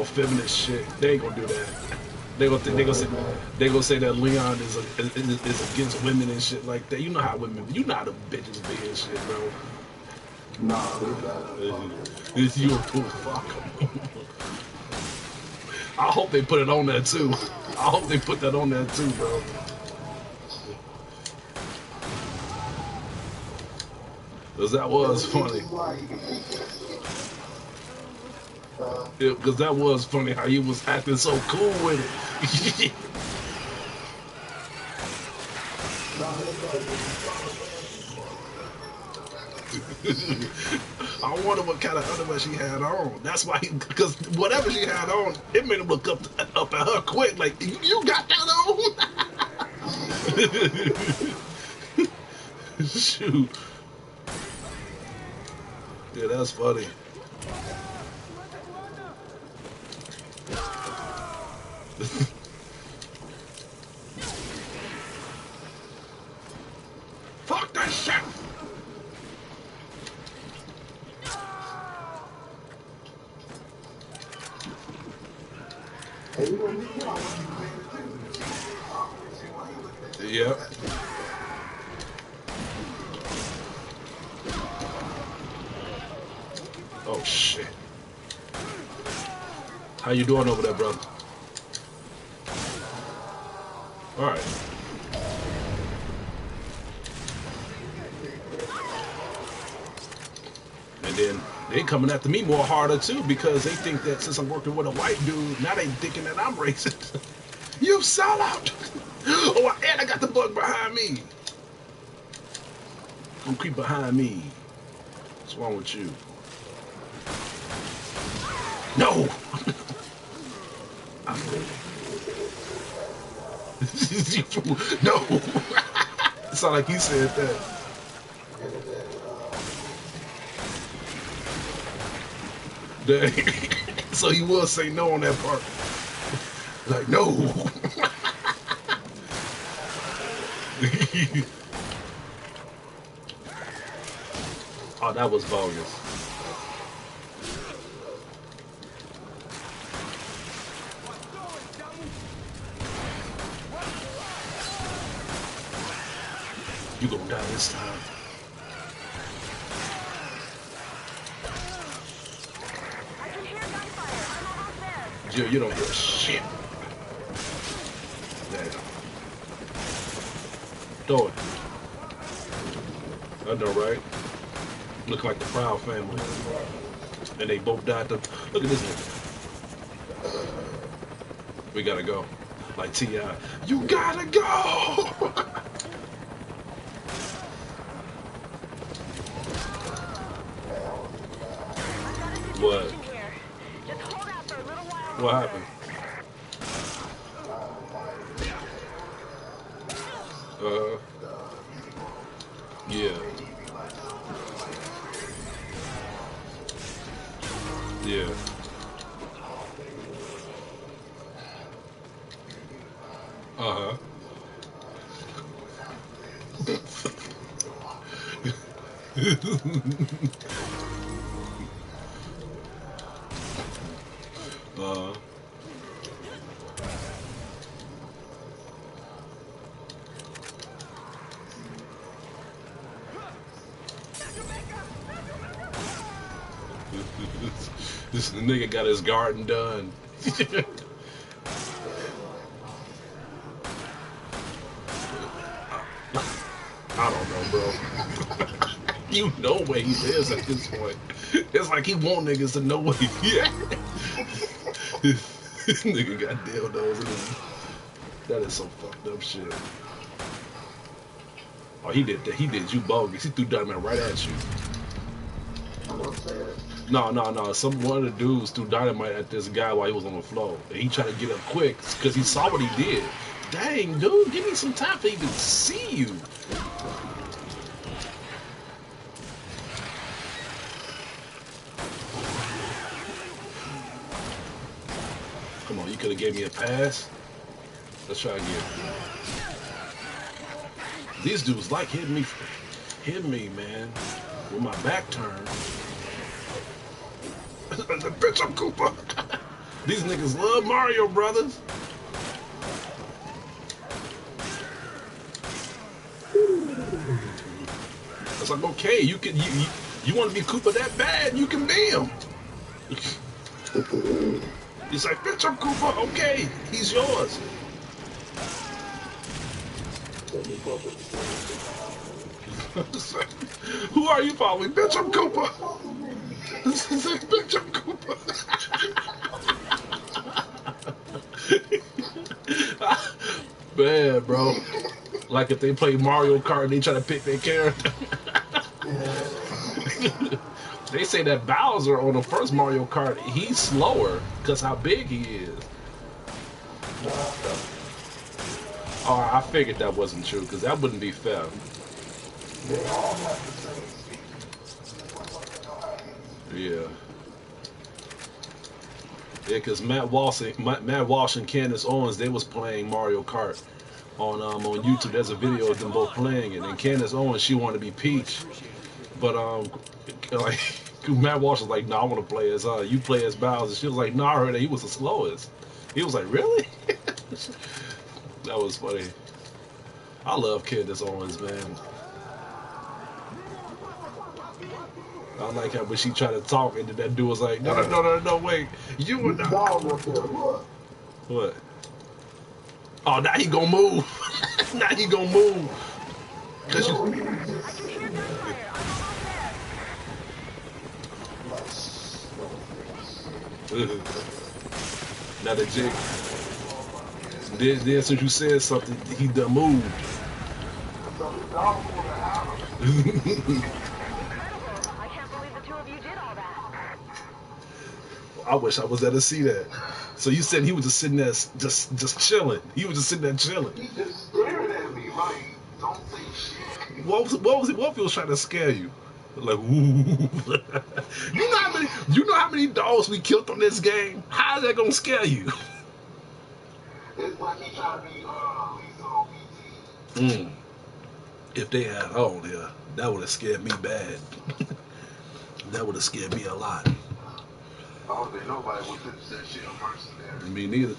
feminist shit. They ain't gonna do that. They gonna say that Leon is against women and shit like that. You know how women, you know how the bitches be and shit, bro. Nah, It's you a cool fuck. I hope they put it on there too. I hope they put that on there too, bro. Cause that was funny. Because that was funny how he was acting so cool with it. I wonder what kind of underwear she had on. That's why because whatever she had on, it made him look up at her quick, like, you got that on? Shoot. Yeah, that's funny. Fuck that shit! Yep. Oh shit. How you doing over there, brother? Alright. And then they coming after me more harder too because they think that since I'm working with a white dude, now they thinking that I'm racist. You sell out! Oh, and I got the bug behind me. Come creep behind me. What's wrong with you? No! No! It sounded like he said that. Dang. So he will say no on that part. Like, no! Oh, that was bogus. You gonna die this time. You don't give a shit. Damn. Throw it. I know, right? Look like the Proud family. And they both died. Look at this nigga. We gotta go. Like T.I. You gotta go! What? What happened? Yeah. Yeah. Uh-huh. This nigga got his garden done. I don't know, bro. You know where he is at this point. It's like he want niggas to know where he at. This nigga got dildos in him. That is some fucked up shit. Oh, he did that. He did you bogus. He threw dynamite right at you. No. One of the dudes threw dynamite at this guy while he was on the floor. And he tried to get up quick because he saw what he did. Dang, dude, give me some time to even see you. Come on, you could have gave me a pass. Let's try again. These dudes like hitting me, man, with my back turned. Bitch, I'm Koopa. These niggas love Mario Brothers. It's like, okay, you want to be Koopa that bad, you can be him. He's like, bitch, I'm Koopa. Okay, he's yours. Who are you following? Bitch, I'm Koopa. Bitch, I'm Koopa. Man, bro. Like if they play Mario Kart and they try to pick their character. They say that Bowser on the first Mario Kart, he's slower because how big he is. Oh, I figured that wasn't true because that wouldn't be fair. Yeah. Yeah, because Matt Walsh and Candace Owens, they was playing Mario Kart on YouTube. There's a video of them both playing it, and Candace Owens, she wanted to be Peach, but like Matt Walsh was like, "No, I want to play as you play as Bowser." She was like, "No, I heard that he was the slowest." He was like, "Really?" That was funny. I love Candace Owens, man. I like how when she tried to talk and then that dude was like, no, wait, you were not. What? Oh, now he gonna move. Now he gonna move. Cause you. Now the jig. Then since you said something, he done moved. I wish I was there to see that. So you said he was just sitting there, just chilling. He was just sitting there chilling. He just staring at me like, don't say shit. What if he was trying to scare you? Like, ooh. You know how many dogs we killed on this game? How is that gonna scare you? It's like he trying to be If they had on there, that would have scared me bad. That would have scared me a lot. I don't think nobody would finish that shit on mercenary. Me neither.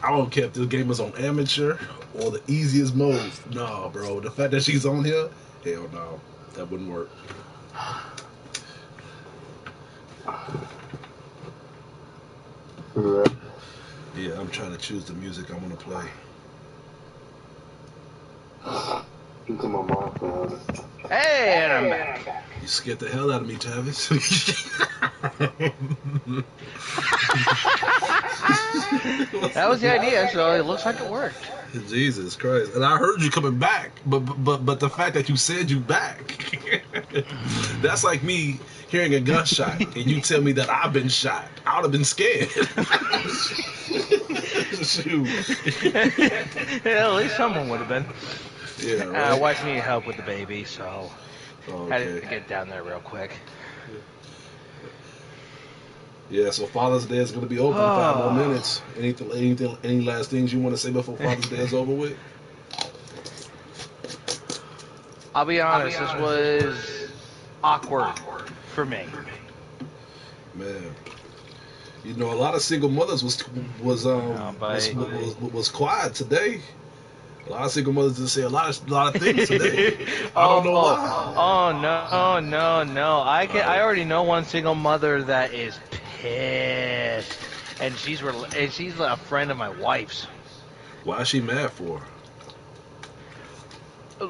I don't care if this game is on amateur or the easiest mode. No, bro. The fact that she's on here, hell no. That wouldn't work. trying to choose the music I want to play. You come on my phone. Hey, and I'm back. You scared the hell out of me, Travis. That was the idea, so it looks like it worked. Jesus Christ! And I heard you coming back, but the fact that you said you back, that's like me hearing a gunshot and you tell me that I've been shot. I would have been scared. Shoot. Yeah, at least someone would have been. Yeah. Right? Wife needed help with the baby, so had to Okay. get down there real quick. Yeah. So Father's Day is going to be over in 5 more minutes. Any last things you want to say before Father's Day is over with? I'll be honest, this was awkward for me. Man, you know, a lot of single mothers was quiet today. A lot of single mothers didn't say a lot of things today. I don't know why. Oh no! I already know one single mother that is pissed, and she's a friend of my wife's. Why is she mad for?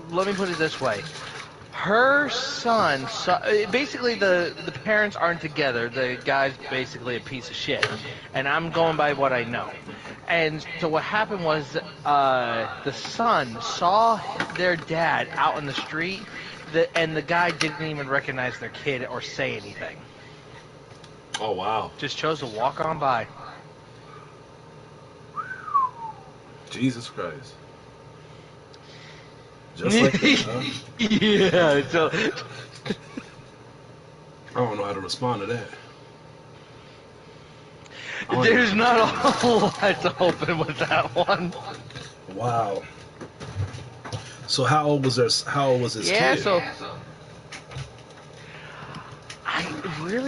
Let me put it this way. Her son, basically the parents aren't together. The guy's basically a piece of shit. And I'm going by what I know. And so what happened was the son saw their dad out in the street, and the guy didn't even recognize their kid or say anything. Oh, wow. Just chose to walk on by. Jesus Christ. Just like that, huh? Yeah, so I don't know how to respond to that. there's not a whole lot to open with that one. Wow. So how old was his kid? Yeah, so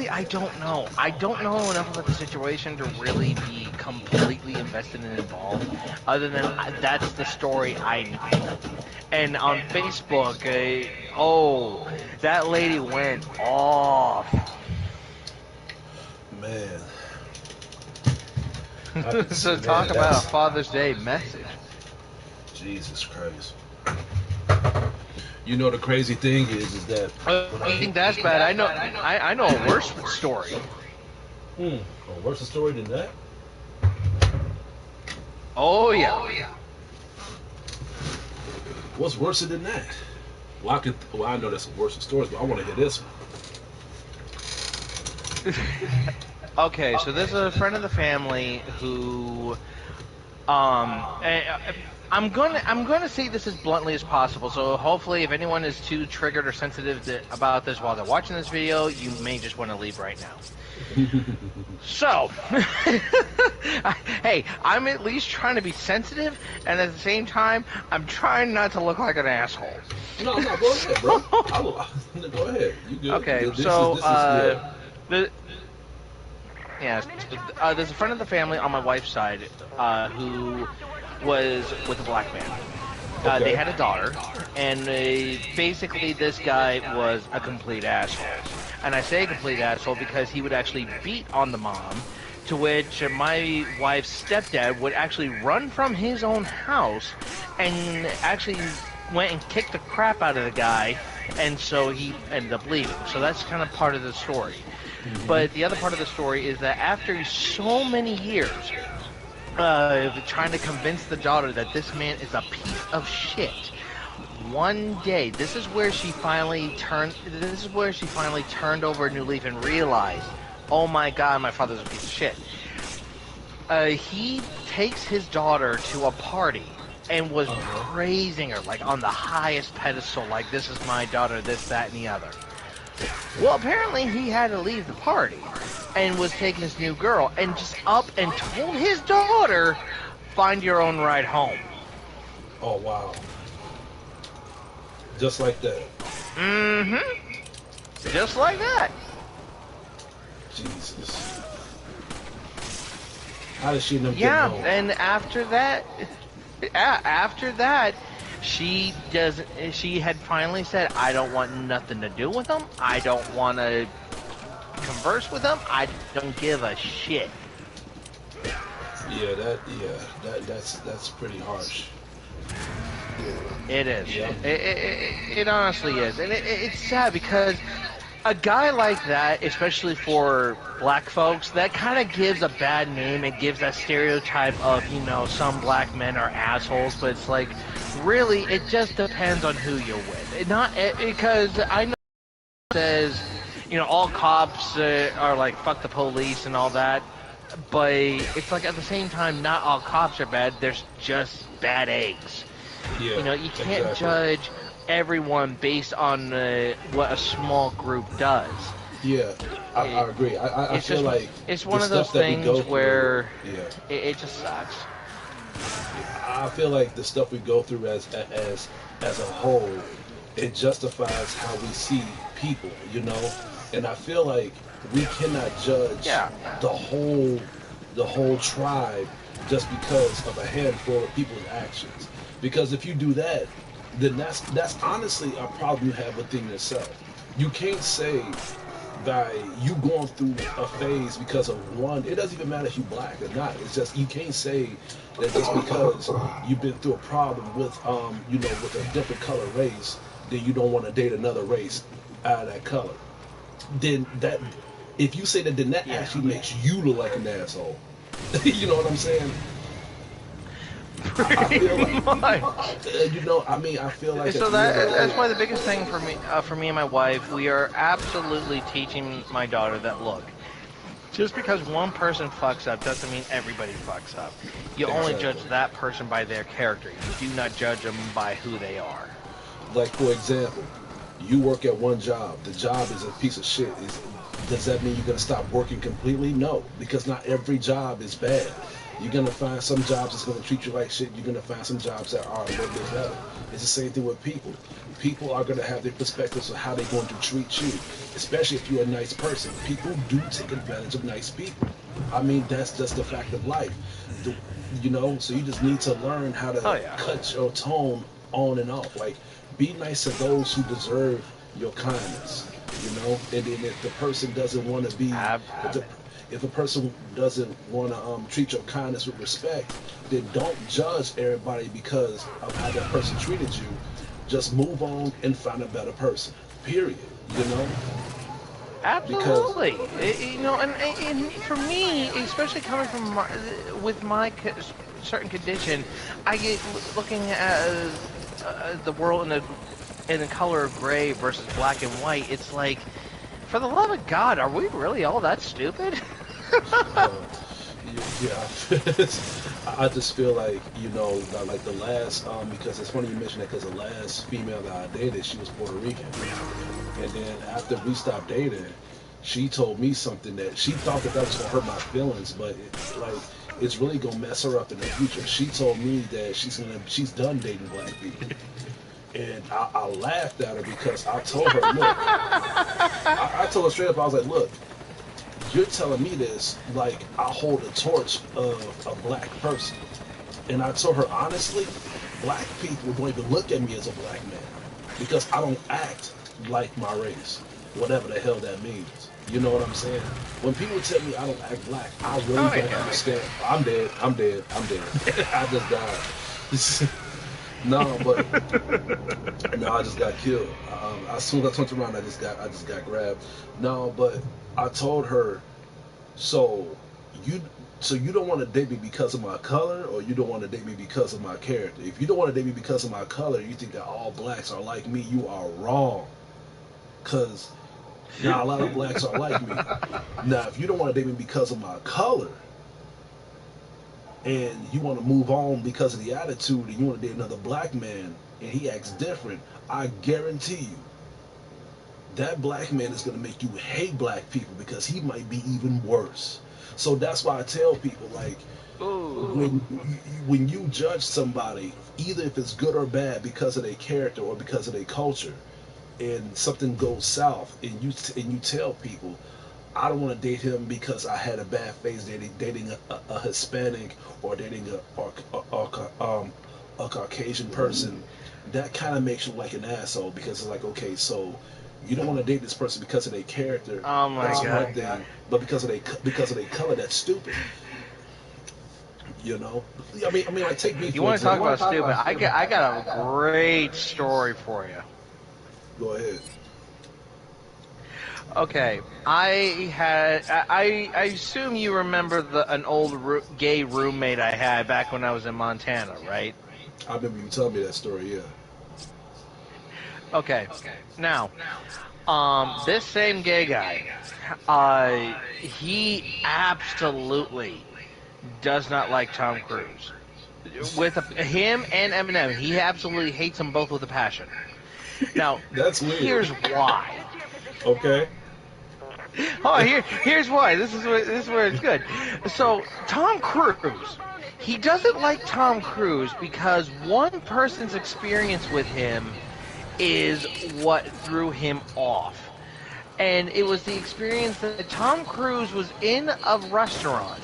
I don't know. I don't know enough about the situation to really be completely invested and involved. Other than that's the story I know. And on Facebook, that lady went off. Man. So talk about a Father's Day message. Jesus Christ. You know the crazy thing is that I think that's bad. I know a worse story. a worse story than that? Oh yeah. What's worse than that? Well, I know there's some worse stories, but I want to hear this one. Okay, so there's a friend of the family who, I'm gonna say this as bluntly as possible. So hopefully, if anyone is too triggered or sensitive about this while they're watching this video, you may just want to leave right now. So, hey, I'm at least trying to be sensitive, and at the same time, I'm trying not to look like an asshole. No, go ahead, bro. Go ahead. You good. Okay, This so, is there's a friend of the family on my wife's side who was with a black man. Okay. They had a daughter, and basically this guy was a complete asshole. And I say complete asshole because he would actually beat on the mom, to which my wife's stepdad would actually run from his own house and actually went and kicked the crap out of the guy, and so he ended up leaving. So that's kind of part of the story. Mm-hmm. But the other part of the story is that after so many years trying to convince the daughter that this man is a piece of shit, one day, this is where she finally turned over a new leaf and realized, oh my god, my father's a piece of shit. He takes his daughter to a party and was praising her, like on the highest pedestal, like this is my daughter, this, that, and the other. Well, apparently he had to leave the party and was taking this new girl and just up and told his daughter, find your own ride home. Oh, wow. Just like that. Mm-hmm. Just like that. Jesus. How did she know? Yeah, and after that, she had finally said, I don't want nothing to do with him. I don't want to converse with him. I don't give a shit. That's pretty harsh. It is. Yeah. It honestly is, and it's sad because a guy like that, especially for black folks, that kind of gives a bad name. It gives that stereotype of, some black men are assholes, but it's like, really, it just depends on who you're with. Because I know it says, all cops are like, fuck the police and all that, but it's like at the same time, not all cops are bad. There's just bad eggs. Yeah. You can't Exactly. judge everyone based on what a small group does. Yeah, I It, agree. I it's feel just like it's the one of those stuff that we things go through. where Yeah, it just sucks. I feel like the stuff we go through as a whole, it justifies how we see people. And I feel like we cannot judge Yeah. the whole the whole tribe just because of a handful of people's actions. Because if you do that, then that's honestly a problem you have within yourself. You can't say that you going through a phase because of one. It doesn't even matter if you black or not. It's just you can't say that just because you've been through a problem with with a different color race, then you don't want to date another race out of that color. Then that if you say that, then that Yeah. actually makes you look like an asshole. You know what I'm saying? I Pretty feel like much. I feel like at So the end of the that's day, why the biggest thing for me and my wife, we are absolutely teaching my daughter that look. Just because one person fucks up doesn't mean everybody fucks up. You only exactly. judge that person by their character. You do not judge them by who they are. Like for example, you work at one job. The job is a piece of shit. Does that mean you're gonna stop working completely? No, because not every job is bad. You're gonna find some jobs that's gonna treat you like shit. You're gonna find some jobs that are a little bit better. It's the same thing with people. People are gonna have their perspectives of how they're going to treat you, especially if you're a nice person. People do take advantage of nice people. I mean, that's just the fact of life. The, so you just need to learn how Oh to yeah. cut your tone on and off. Like, be nice to those who deserve your kindness. And then if the person doesn't want to be, Ab- if a person doesn't want to treat your kindness with respect, then don't judge everybody because of how that person treated you. Just move on and find a better person. Period. You know, because Absolutely. And for me, especially coming from with my certain condition, I get looking at the world in the color of gray versus black and white. It's like, for the love of God, are we really all that stupid? uh, yeah, I just feel like that, like the last because it's funny you mentioned that because the last female that I dated, she was Puerto Rican, and then after we stopped dating, she told me something that she thought that was gonna hurt my feelings, but it's really gonna mess her up in the future. She told me that she's done dating black people. And I laughed at her because I told her, look, I told her straight up, I was like, look, you're telling me this like I hold the torch of a black person. And I told her honestly, black people don't even look at me as a black man because I don't act like my race, whatever the hell that means. You know what I'm saying? When people tell me I don't act black, I really Oh, don't yeah. understand. I'm dead. I'm dead. I'm dead. I just died. No, but no, I just got killed. As soon as I turned around, I just got grabbed. No, but I told her, so you, so you don't want to date me because of my color, or you don't want to date me because of my character. If you don't want to date me because of my color, you think that all blacks are like me. You are wrong, cause now a lot of blacks are like me. Now, if you don't want to date me because of my color, and you want to move on because of the attitude, and you want to date another black man, and he acts different, I guarantee you, that black man is going to make you hate black people because he might be even worse. So that's why I tell people, like, Ooh. when you judge somebody, either if it's good or bad because of their character or because of their culture, and something goes south, and you tell people, I don't want to date him because I had a bad phase dating a Hispanic or dating a Caucasian person. That kind of makes you like an asshole because it's like, okay, so you don't want to date this person because of their character. Oh my That's God. one thing, but because of their color, that's stupid. You know, like take me You for want to talk example. about stupid? I got a great story for you. Go ahead. Okay, I assume you remember an old gay roommate I had back when I was in Montana, right? I remember you telling me that story. Yeah. Okay, now, this same gay guy, he absolutely does not like Tom Cruise. With him and Eminem, he absolutely hates them both with a passion. Now, That's weird. here's why. Okay. Oh, here's why. This is where it's good. So Tom Cruise, he doesn't like Tom Cruise because one person's experience with him is what threw him off, and it was the experience that Tom Cruise was in a restaurant,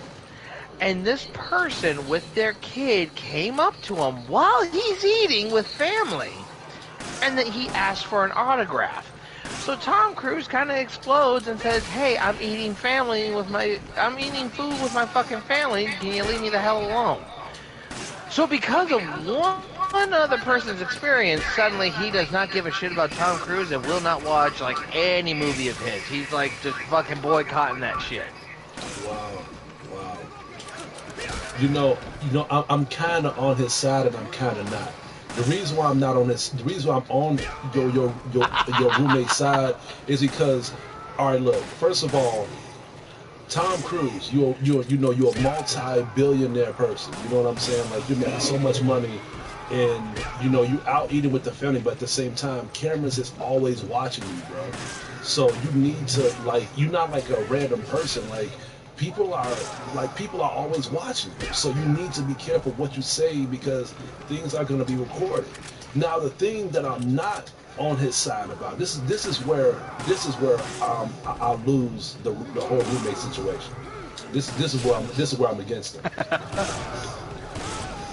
and this person with their kid came up to him while he's eating with family, and that he asked for an autograph. So Tom Cruise kind of explodes and says, "Hey, I'm eating food with my fucking family. Can you leave me the hell alone?" So because of one other person's experience, suddenly he does not give a shit about Tom Cruise and will not watch like any movie of his. He's like just fucking boycotting that shit. Wow. Wow. I'm kind of on his side and I'm kind of not. The reason why I'm not on this, the reason why I'm on your roommate's side is because, all right, look. First of all, Tom Cruise, you're a multi-billionaire person. You know what I'm saying? Like you're making so much money, and you out eating with the family, but at the same time, cameras is always watching you, bro. So you need to you're not like a random person. Like people are always watching you. So you need to be careful what you say because things are going to be recorded. Now the thing that I'm not on his side about this is where I lose the whole roommate situation. This is where I'm against him.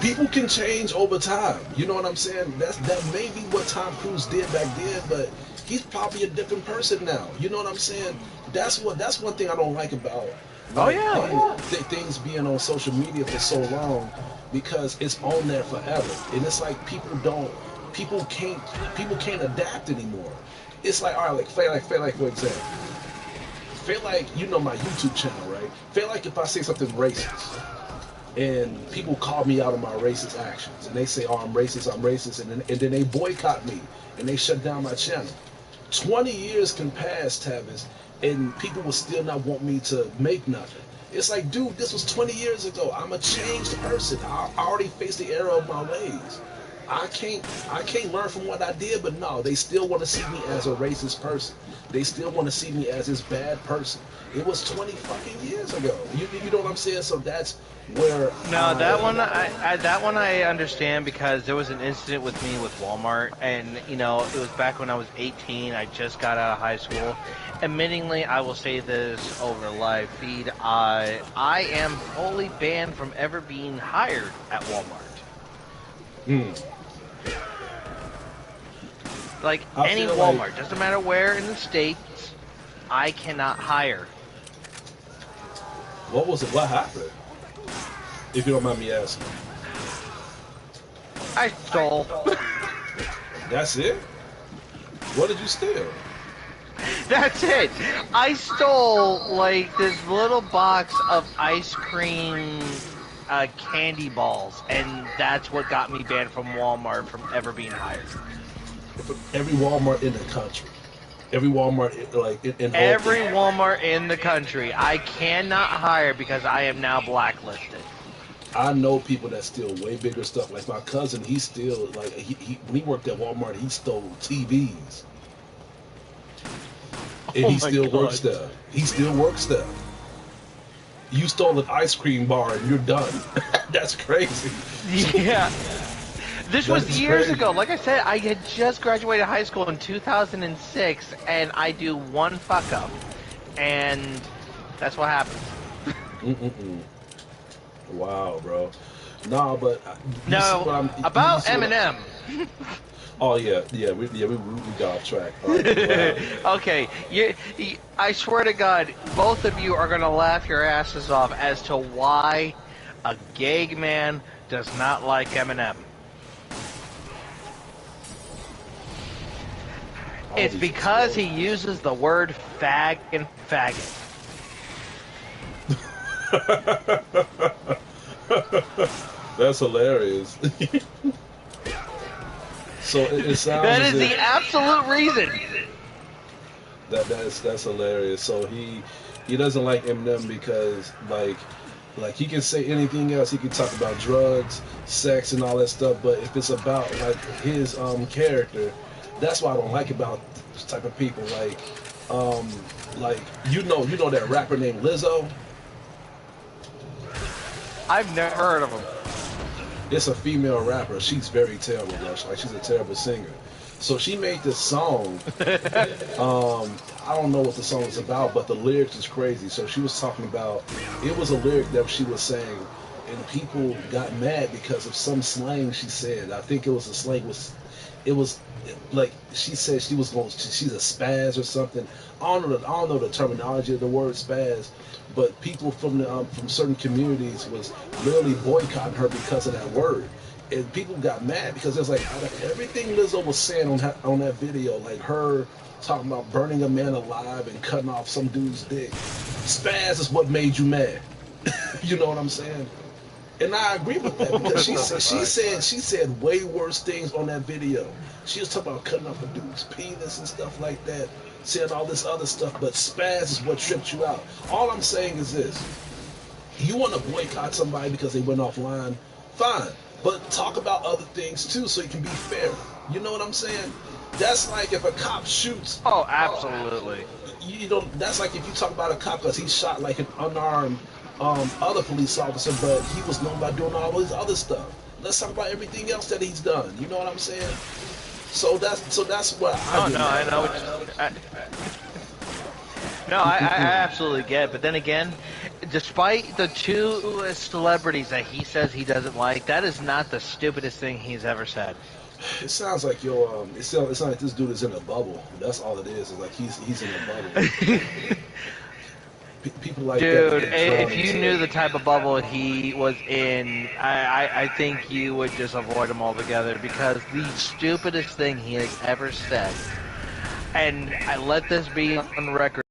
People can change over time. You know what I'm saying? That may be what Tom Cruise did back then, but he's probably a different person now. You know what I'm saying? That's one thing I don't like about things being on social media for so long, because it's on there forever, and it's like people can't adapt anymore. It's like, all right, like feel like for example, feel like my YouTube channel, right? Feel like if I say something racist and people call me out on my racist actions and they say, oh, I'm racist, and then they boycott me and they shut down my channel. 20 years can pass, Tavis, and people will still not want me to make nothing. It's like, dude, this was 20 years ago. I'm a changed person. I already faced the error of my ways. I can't learn from what I did, but no, they still want to see me as a racist person. They still want to see me as this bad person. It was 20 fucking years ago. You know what I'm saying? So that's where. No, that one I understand because there was an incident with me with Walmart, and it was back when I was 18. I just got out of high school. Admittingly, I will say this over live feed. I am fully banned from ever being hired at Walmart. Like any Walmart, doesn't matter where in the states, I cannot hire. What was it? What happened? If you don't mind me asking. I stole. That's it? What did you steal? That's it. I stole like this little box of ice cream candy balls, and that's what got me banned from Walmart from ever being hired. Every Walmart in the country. Every Walmart, in every Walmart in the country, I cannot hire because I am now blacklisted. I know people that steal way bigger stuff. Like my cousin, he still when he worked at Walmart, he stole TVs, and he still works there. He still works there. You stole an ice cream bar and you're done. That's crazy. Yeah. This was years ago. Like I said, I had just graduated high school in 2006, and I do one fuck up, and that's what happens. Wow, bro. Nah, but about Eminem. Oh yeah, we got off track. Right, wow. Okay, I swear to God, both of you are gonna laugh your asses off as to why A gay man does not like Eminem. It's because he uses the word fag and faggot. That's hilarious. So it sounds That as is if the absolute reason. that's hilarious. So he doesn't like Eminem because like he can say anything else. He can talk about drugs, sex, and all that stuff. But if it's about like his character, that's what I don't like about this type of people. Like you know that rapper named Lizzo. I've never heard of him. It's a female rapper. She's very terrible, bro. Like she's a terrible singer. So she made this song. I don't know what the song is about, but the lyrics is crazy. So she was talking about. It was a lyric that she was saying, and people got mad because of some slang she said. I think it was a slang. It was like she said she's a spaz or something. I don't know the terminology of the word spaz, but people from certain communities was literally boycotting her because of that word, and people got mad because it was like out of everything Lizzo was saying on that video, like her talking about burning a man alive and cutting off some dude's dick. Spaz is what made you mad. You know what I'm saying? And I agree with that because she said way worse things on that video. She was talking about cutting off a dude's penis and stuff like that, saying all this other stuff, but spaz is what tripped you out. All I'm saying is this. You want to boycott somebody because they went offline, fine. But talk about other things too so it can be fair. You know what I'm saying? That's like if a cop shoots. Oh, absolutely. You know, that's like if you talk about a cop because he shot like an unarmed other police officer, but he was known by doing all this other stuff. Let's talk about everything else that he's done. You know what I'm saying? So that's what I. Oh no, I know. I absolutely get it. But then again, despite the two celebrities that he says he doesn't like, that is not the stupidest thing he's ever said. It sounds like it sounds like this dude is in a bubble. That's all it is. It's like he's in a bubble. People like dude, that. If you knew the type of bubble he was in, I think you would just avoid him altogether because the stupidest thing he has ever said, and I let this be on record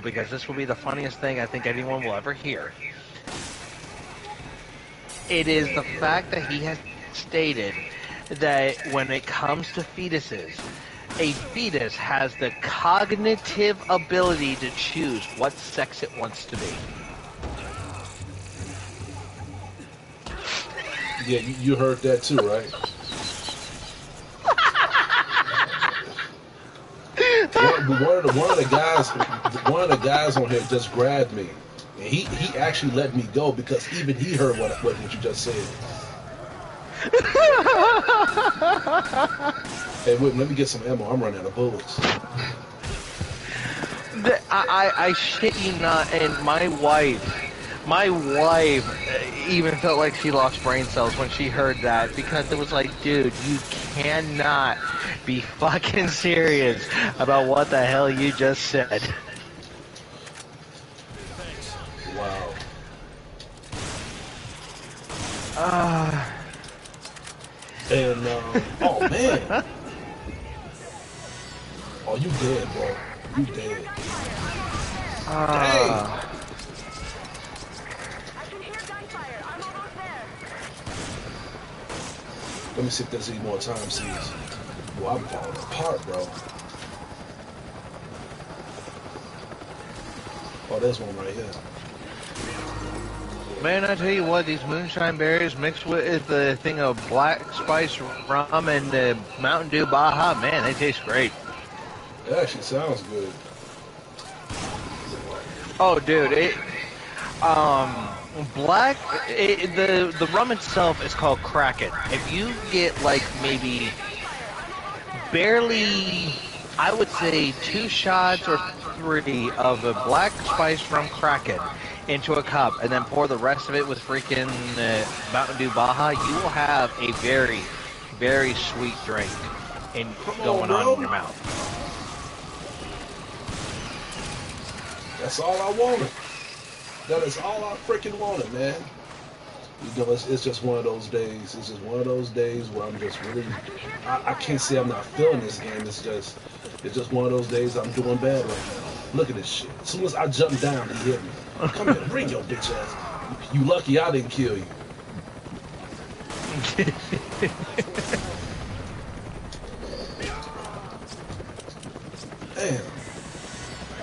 because this will be the funniest thing I think anyone will ever hear. It is the fact that he has stated that when it comes to fetuses, a fetus has the cognitive ability to choose what sex it wants to be. Yeah, you heard that too, right? one of the guys on here just grabbed me, and he actually let me go because even he heard what you just said. Hey, wait, let me get some ammo. I'm running out of bullets. I shit you not, and my wife even felt like she lost brain cells when she heard that because it was like, dude, you cannot be fucking serious about what the hell you just said. Wow. And oh man. Oh, you dead, bro. You dead. Dang. Let me see if there's any more time scenes. Well, I'm falling apart, bro. Oh, there's one right here. Man, I tell you what, these moonshine berries mixed with the thing of black spice rum and Mountain Dew Baja, man, they taste great. It actually sounds good. Oh, dude, the rum itself is called Critic. If you get like maybe barely, I would say 2 shots or 3 of the black spice rum Critic into a cup and then pour the rest of it with freaking Mountain Dew Baja, you will have a very, very sweet drink going on in your mouth. That's all I wanted. That is all I freaking wanted, man. You know, it's just one of those days. It's just one of those days where I'm just really, I can't say I'm not feeling this game. It's just one of those days I'm doing bad right now. Look at this shit. As soon as I jump down, he hit me. Come here, bring your bitch ass. You lucky I didn't kill you. Damn.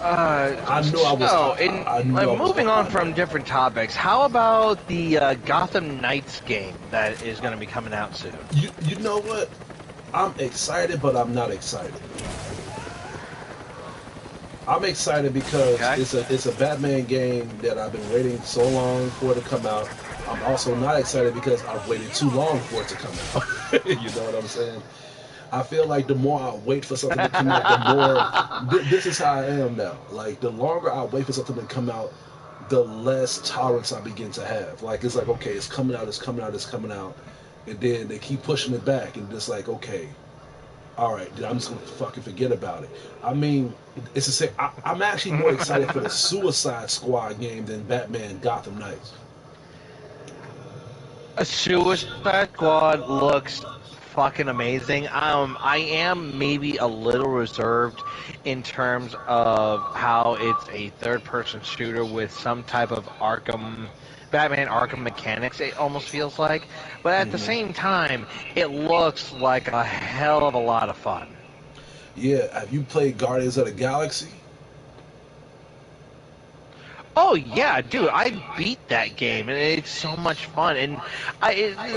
I knew I was. I knew I was moving on from different topics, how about the Gotham Knights game that is going to be coming out soon? You know what? I'm excited, but I'm not excited. I'm excited because it's a Batman game that I've been waiting so long for it to come out. I'm also not excited because I've waited too long for it to come out. You know what I'm saying? I feel like the more I wait for something to come out, the more this is how I am now. Like the longer I wait for something to come out, the less tolerance I begin to have. Like it's like okay, it's coming out, it's coming out, it's coming out, and then they keep pushing it back, and it's like okay, all right, then I'm just gonna fucking forget about it. I mean, it's the same. I'm actually more excited for the Suicide Squad game than Batman Gotham Knights. A Suicide Squad looks fucking amazing. I am maybe a little reserved in terms of how it's a third-person shooter with some type of Batman Arkham mechanics. It almost feels like, but at the same time, it looks like a hell of a lot of fun. Yeah, have you played Guardians of the Galaxy? Oh yeah, dude! I beat that game, and it's so much fun. And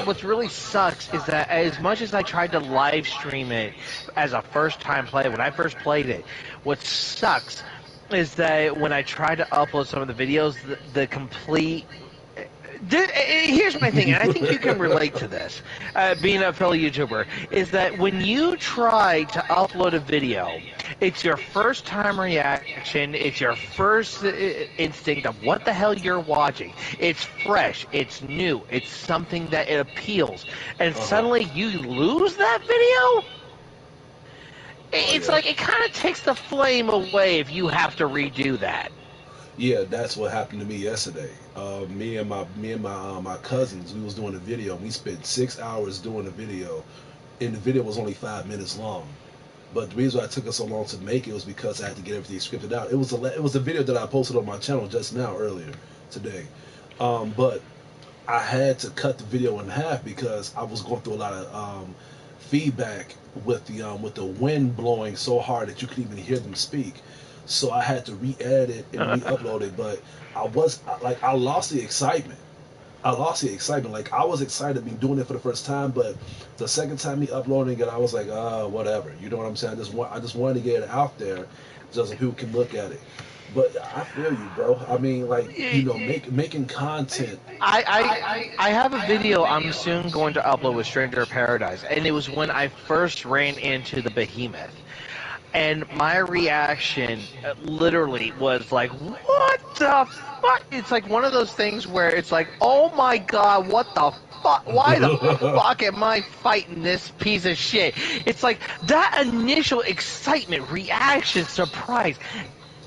what really sucks is that as much as I tried to live stream it as a first-time play, when I first played it, what sucks is that when I tried to upload some of the videos, the complete here's my thing, and I think you can relate to this, being a fellow YouTuber, is that when you try to upload a video, it's your first time reaction, it's your first instinct of what the hell you're watching. It's fresh, it's new, it's something that it appeals, and suddenly you lose that video? It's like it kind of takes the flame away if you have to redo that. Yeah, that's what happened to me yesterday. Me and my cousins, we was doing a video. We spent 6 hours doing a video, and the video was only 5 minutes long. But the reason why it took us so long to make it was because I had to get everything scripted out. It was a video that I posted on my channel just now earlier today. But I had to cut the video in half because I was going through a lot of feedback with the wind blowing so hard that you couldn't even hear them speak. So I had to re-edit it and re-upload it, but I lost the excitement. I lost the excitement. Like I was excited to be doing it for the first time, but the second time me uploading it, I was like, whatever. You know what I'm saying? I just wanted to get it out there, just so people can look at it. But I feel you, bro. I mean, like making content. I have a video I'm soon going to upload with Stranger Paradise, and it was when I first ran into the behemoth. And my reaction literally was like, what the fuck? It's like one of those things where it's like, oh my god, what the fuck? Why the fuck am I fighting this piece of shit? It's like that initial excitement, reaction, surprise.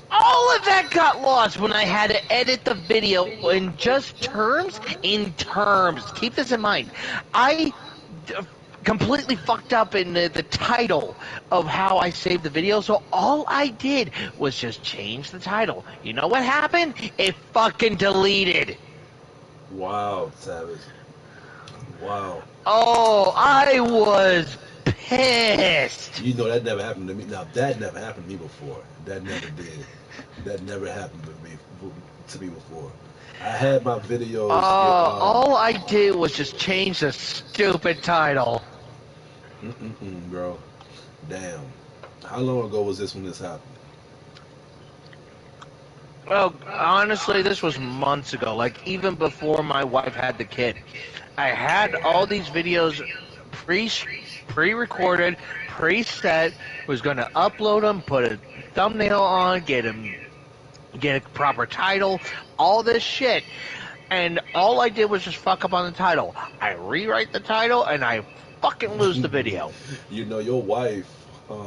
All of that got lost when I had to edit the video in just terms. Keep this in mind. I completely fucked up in the title of how I saved the video, so all I did was just change the title. You know what happened? It fucking deleted. Wow, Savage. Wow. Oh, I was pissed. You know that never happened to me. Now that never happened to me before. That never did. That never happened to me before. I had my videos. All I did was just change the stupid title. Bro. Damn. How long ago was this when this happened? Well, honestly, this was months ago. Like, even before my wife had the kid. I had all these videos pre-recorded, preset, was going to upload them, put a thumbnail on, get a proper title, all this shit. And all I did was just fuck up on the title. I rewrite the title, and I fucking lose the video. You know, your wife,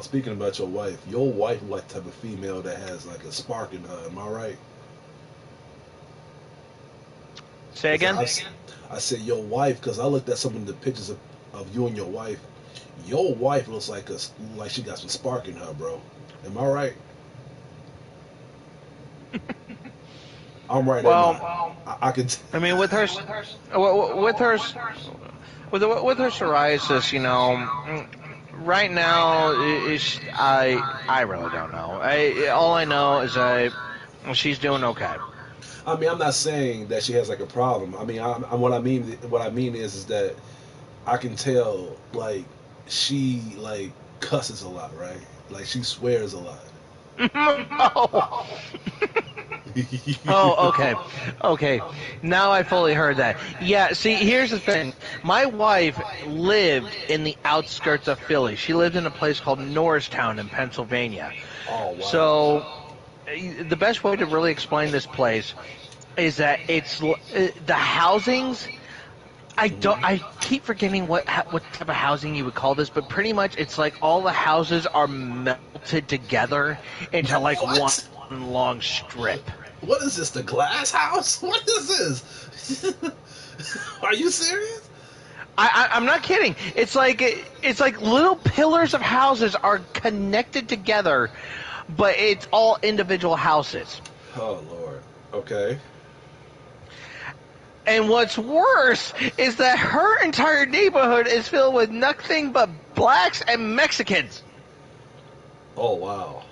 speaking about your wife like the type of female that has like a spark in her, am I right? Say again? I said your wife, because I looked at some of the pictures of you and your wife. Your wife looks like she got some spark in her, bro. Am I right? I'm right. Well, I can. I mean, with her psoriasis, you know, right now, I really don't know. All I know is she's doing okay. I mean, I'm not saying that she has like a problem. I mean, what I mean is that I can tell like she like cusses a lot, right? Like she swears a lot. Oh. Oh, okay. Okay. Now I fully heard that. Yeah, see, here's the thing. My wife lived in the outskirts of Philly. She lived in a place called Norristown in Pennsylvania. Oh wow. So, the best way to really explain this place is that it's the housings. I keep forgetting what type of housing you would call this, but pretty much it's like all the houses are melted together into like one long strip. What is this? The glass house? What is this? Are you serious? I'm not kidding. It's like little pillars of houses are connected together, but it's all individual houses. Oh Lord. Okay. And what's worse is that her entire neighborhood is filled with nothing but blacks and Mexicans. Oh wow.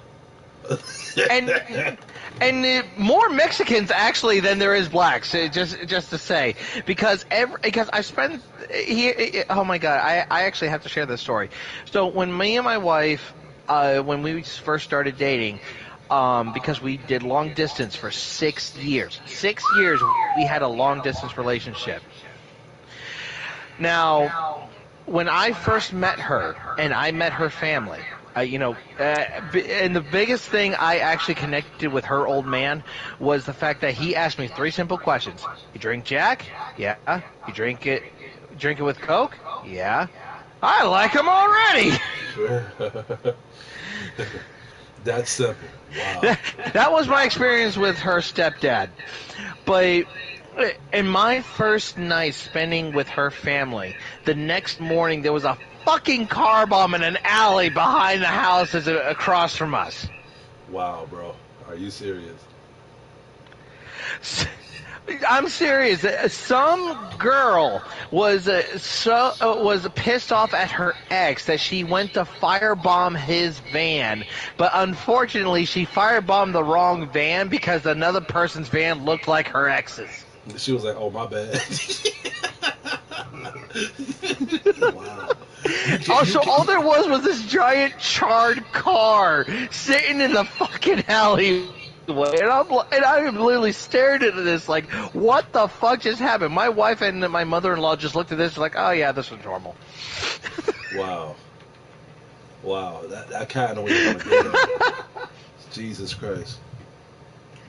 and more Mexicans actually than there is blacks. Just to say, because I spent here. Oh my God, I actually have to share this story. So when me and my wife, when we first started dating. Because we did long distance for 6 years. 6 years we had a long distance relationship. Now, when I first met her and I met her family, and the biggest thing I actually connected with her old man was the fact that he asked me 3 simple questions. You drink Jack? Yeah. You drink it with Coke? Yeah. I like him already. That's simple. Wow. That was my experience with her stepdad. But in my first night spending with her family, the next morning there was a fucking car bomb in an alley behind the houses across from us. Wow, bro. Are you serious? I'm serious. Some girl was pissed off at her ex that she went to firebomb his van, but unfortunately she firebombed the wrong van because another person's van looked like her ex's. She was like, "Oh, my bad." Wow. Also, all there was this giant charred car sitting in the fucking alley. And I'm literally stared at this like, what the fuck just happened? My wife and my mother-in-law just looked at this like, oh yeah, this was normal. Wow. That kind of way. Jesus Christ,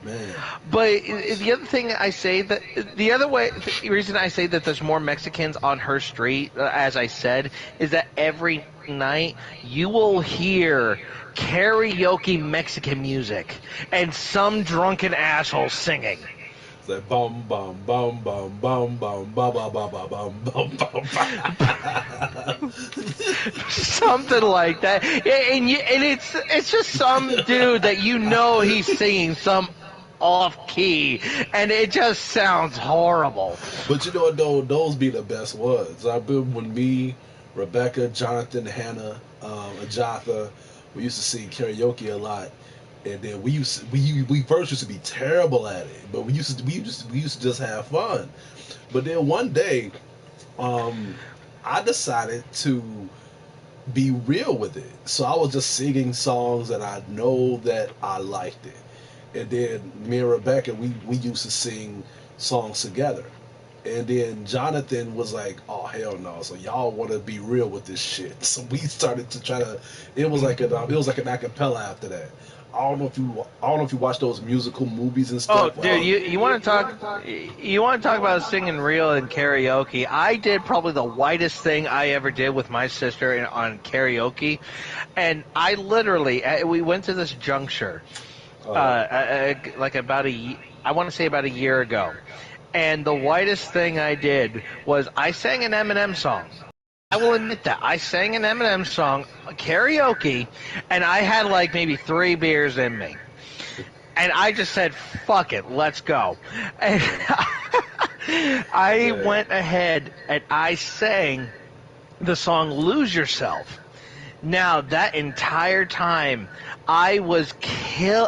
man. But the other thing I say that the reason I say that there's more Mexicans on her street, as I said, is that every night you will hear karaoke Mexican music and some drunken asshole singing. It's like bum bum bum bum bum bum bum bum bum bum bum bum. Something like that, and it's just some dude that he's singing some off key, and it just sounds horrible. But you know what though? Those be the best ones. I've been when me, Rebecca, Jonathan, Hannah, Ajatha. We used to sing karaoke a lot, and then we first used to be terrible at it, but we used to just have fun. But then one day, I decided to be real with it. So I was just singing songs that I know that I liked it, and then me and Rebecca we used to sing songs together. And then Jonathan was like, "Oh hell no!" So y'all want to be real with this shit. So we started to try to. It was like an acapella after that. I don't know if you watch those musical movies and stuff. Oh, dude, you want to talk? You want to talk about singing real and karaoke? I did probably the whitest thing I ever did with my sister on karaoke, and I literally we went to this juncture, like I want to say about a year ago. And the whitest thing I did was I sang an Eminem song. I will admit that. I sang an Eminem song, karaoke, and I had like maybe 3 beers in me. And I just said, fuck it, let's go. And I went ahead and I sang the song Lose Yourself. Now, that entire time, I was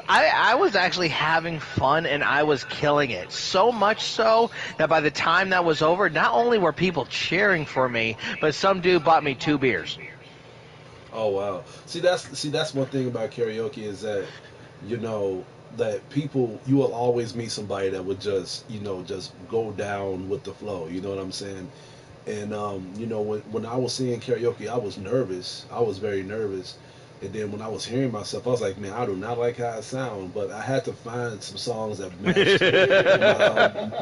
I was actually having fun and I was killing it. So much so that by the time that was over, not only were people cheering for me, but some dude bought me 2 beers. Oh wow. See that's one thing about karaoke is that that people you will always meet somebody that would just just go down with the flow. You know what I'm saying? And when I was singing karaoke, I was nervous. I was very nervous. And then when I was hearing myself, I was like, man, I do not like how I sound. But I had to find some songs that matched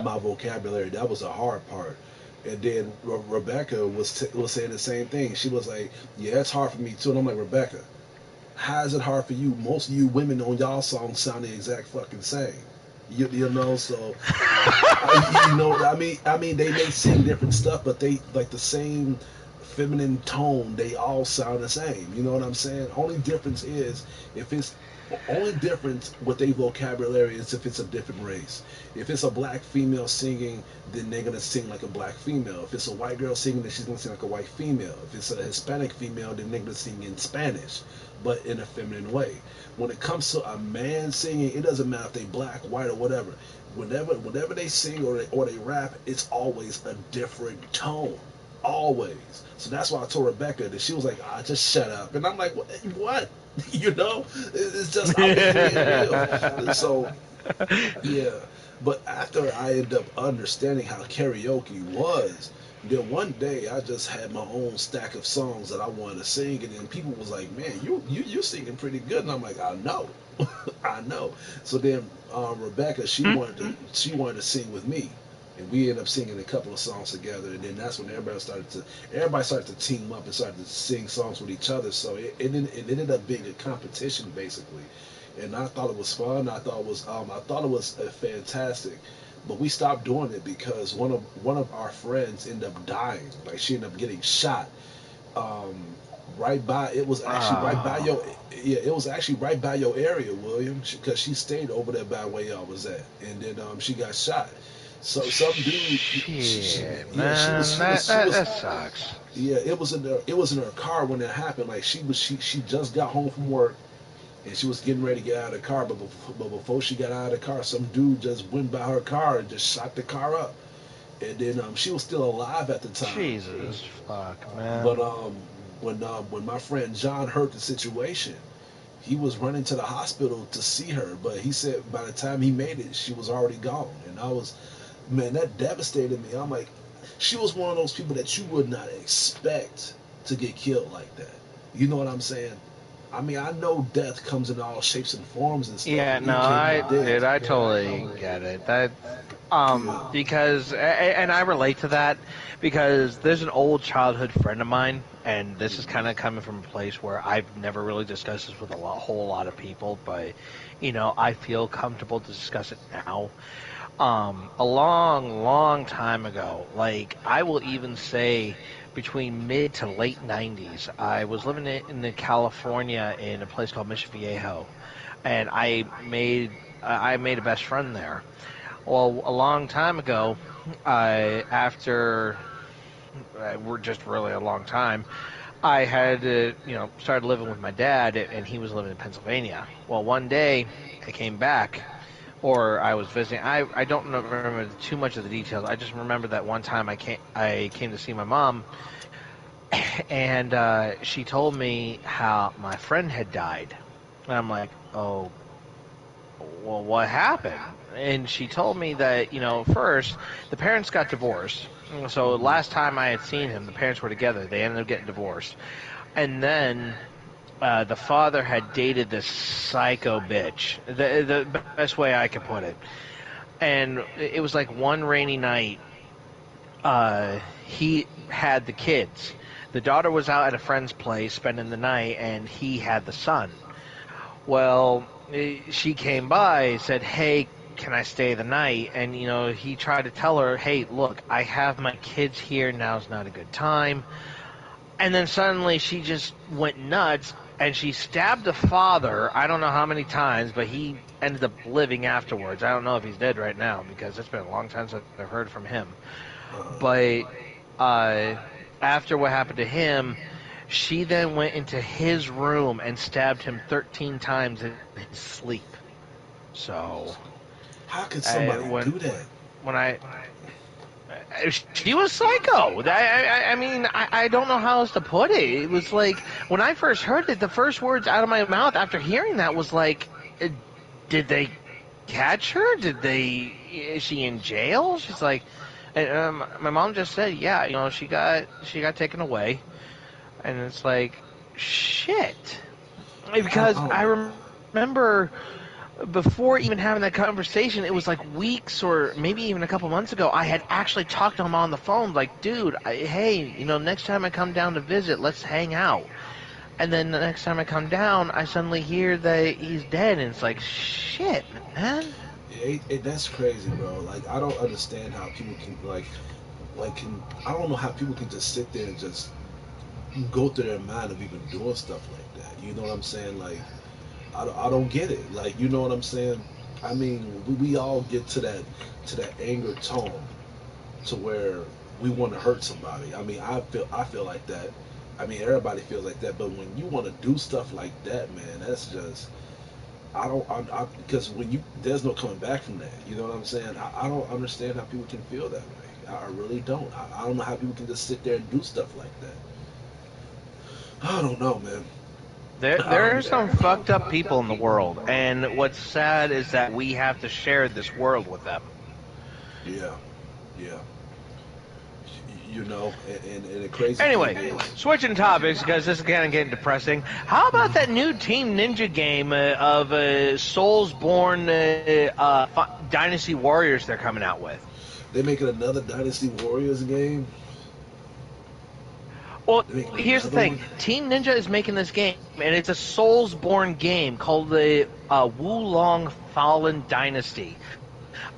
my vocabulary. That was the hard part. And then Rebecca was saying the same thing. She was like, yeah, it's hard for me too. And I'm like, Rebecca, how is it hard for you? Most of you women on y'all songs sound the exact fucking same. So I mean, they may sing different stuff, but they like the same feminine tone. They all sound the same. You know what I'm saying? Only difference with their vocabulary is if it's a different race. If it's a black female singing, then they're gonna sing like a black female. If it's a white girl singing, then she's gonna sing like a white female. If it's a Hispanic female, then they're gonna sing in Spanish, but in a feminine way. When it comes to a man singing, it doesn't matter if they black, white, or whatever. Whenever they sing or they rap, it's always a different tone. Always. So that's why I told Rebecca that she was like, just shut up. And I'm like, what? It's just, I was being real. So, yeah. But after I ended up understanding how karaoke was, then one day I just had my own stack of songs that I wanted to sing, and then people was like, man, you're singing pretty good. And I'm like, I know. I know. So then Rebecca, she wanted to sing with me. And we ended up singing a couple of songs together, and then that's when everybody started to team up and started to sing songs with each other. So it ended up being a competition basically, and I thought it was fun. I thought it was fantastic, but we stopped doing it because one of our friends ended up dying. Like she ended up getting shot. It was actually right by your area, William, because she stayed over there by where y'all was at, and then she got shot. So some dude, that sucks. Yeah, it was in her car when it happened. Like she just got home from work, and she was getting ready to get out of the car. But before she got out of the car, some dude just went by her car and just shot the car up. And then she was still alive at the time. Jesus fuck, man. But when my friend John heard the situation, he was running to the hospital to see her. But he said by the time he made it, she was already gone. And man, that devastated me. I'm like, she was one of those people that you would not expect to get killed like that. You know what I'm saying? I mean, I know death comes in all shapes and forms and stuff. Yeah, no, I totally get it. That, because, and I relate to that because there's an old childhood friend of mine, and this is kind of coming from a place where I've never really discussed this with a whole lot of people, but, I feel comfortable to discuss it now. A long time ago, like I will even say between mid to late 90s, I was living in California in a place called Mission Viejo, and I made a best friend there. Well, a long time ago, we're just really a long time, I had started living with my dad, and he was living in Pennsylvania. Well, one day I came back. Or I was visiting. I don't remember too much of the details. I just remember that one time I came to see my mom, and she told me how my friend had died. And I'm like, oh, well, what happened? And she told me that, first, the parents got divorced. So last time I had seen him, the parents were together. They ended up getting divorced. And then the father had dated this psycho bitch. The best way I could put it. And it was like one rainy night, he had the kids. The daughter was out at a friend's place spending the night, and he had the son. Well, she came by, said, hey, can I stay the night? And, he tried to tell her, hey, look, I have my kids here. Now's not a good time. And then suddenly she just went nuts, and she stabbed the father, I don't know how many times, but he ended up living afterwards. I don't know if he's dead right now, because it's been a long time since I've heard from him. But after what happened to him, she then went into his room and stabbed him 13 times in his sleep. So, How could somebody do that? She was psycho. I mean, I don't know how else to put it. It was like, when I first heard it, the first words out of my mouth after hearing that was like, did they catch her? Is she in jail? She's like, my mom just said, yeah, she got taken away. And it's like, shit. Because I remember before even having that conversation, it was like weeks or maybe even a couple months ago, I had actually talked to him on the phone, like, dude, hey, next time I come down to visit, let's hang out. And then the next time I come down, I suddenly hear that he's dead, and it's like, shit, man. That's crazy, bro. Like, I don't understand how people can, I don't know how people can just sit there and just go through their mind of even doing stuff like that. You know what I'm saying? Like, I don't get it. Like, you know what I'm saying? I mean, we all get to that anger tone to where we want to hurt somebody. I mean, I feel like that. I mean, everybody feels like that. But when you want to do stuff like that, man, that's just because there's no coming back from that. You know what I'm saying? I don't understand how people can feel that way. I really don't. I don't know how people can just sit there and do stuff like that. I don't know, man. There are some fucked up people in the world, and what's sad is that we have to share this world with them. Yeah. And the crazy Anyway, thing is, switching topics, because this is kind of getting depressing. How about that new Team Ninja game of Soulsborne Dynasty Warriors they're coming out with? They're making another Dynasty Warriors game? Well, here's the thing. Team Ninja is making this game, and it's a Soulsborne game called the Wulong Fallen Dynasty.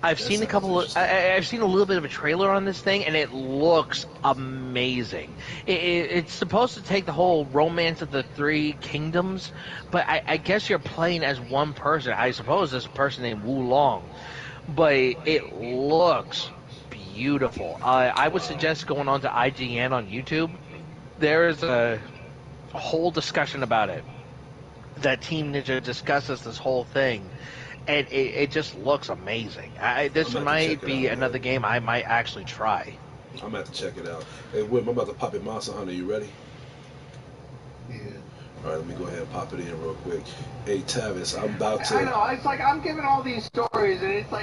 I've seen I've seen a little bit of a trailer on this thing, and it looks amazing. It's supposed to take the whole Romance of the Three Kingdoms, but I guess you're playing as one person. I suppose there's a person named Wulong, but it looks beautiful. I would suggest going on to IGN on YouTube. There is a whole discussion about it that Team Ninja discusses this whole thing, and it just looks amazing. This might be another game I might actually try. I'm about to check it out. Hey, Wim, I'm about to pop in Monster Hunter. You ready? Yeah. All right, let me go ahead and pop it in real quick. Hey, Tavis, I'm about to... I know, it's like I'm giving all these stories, and it's like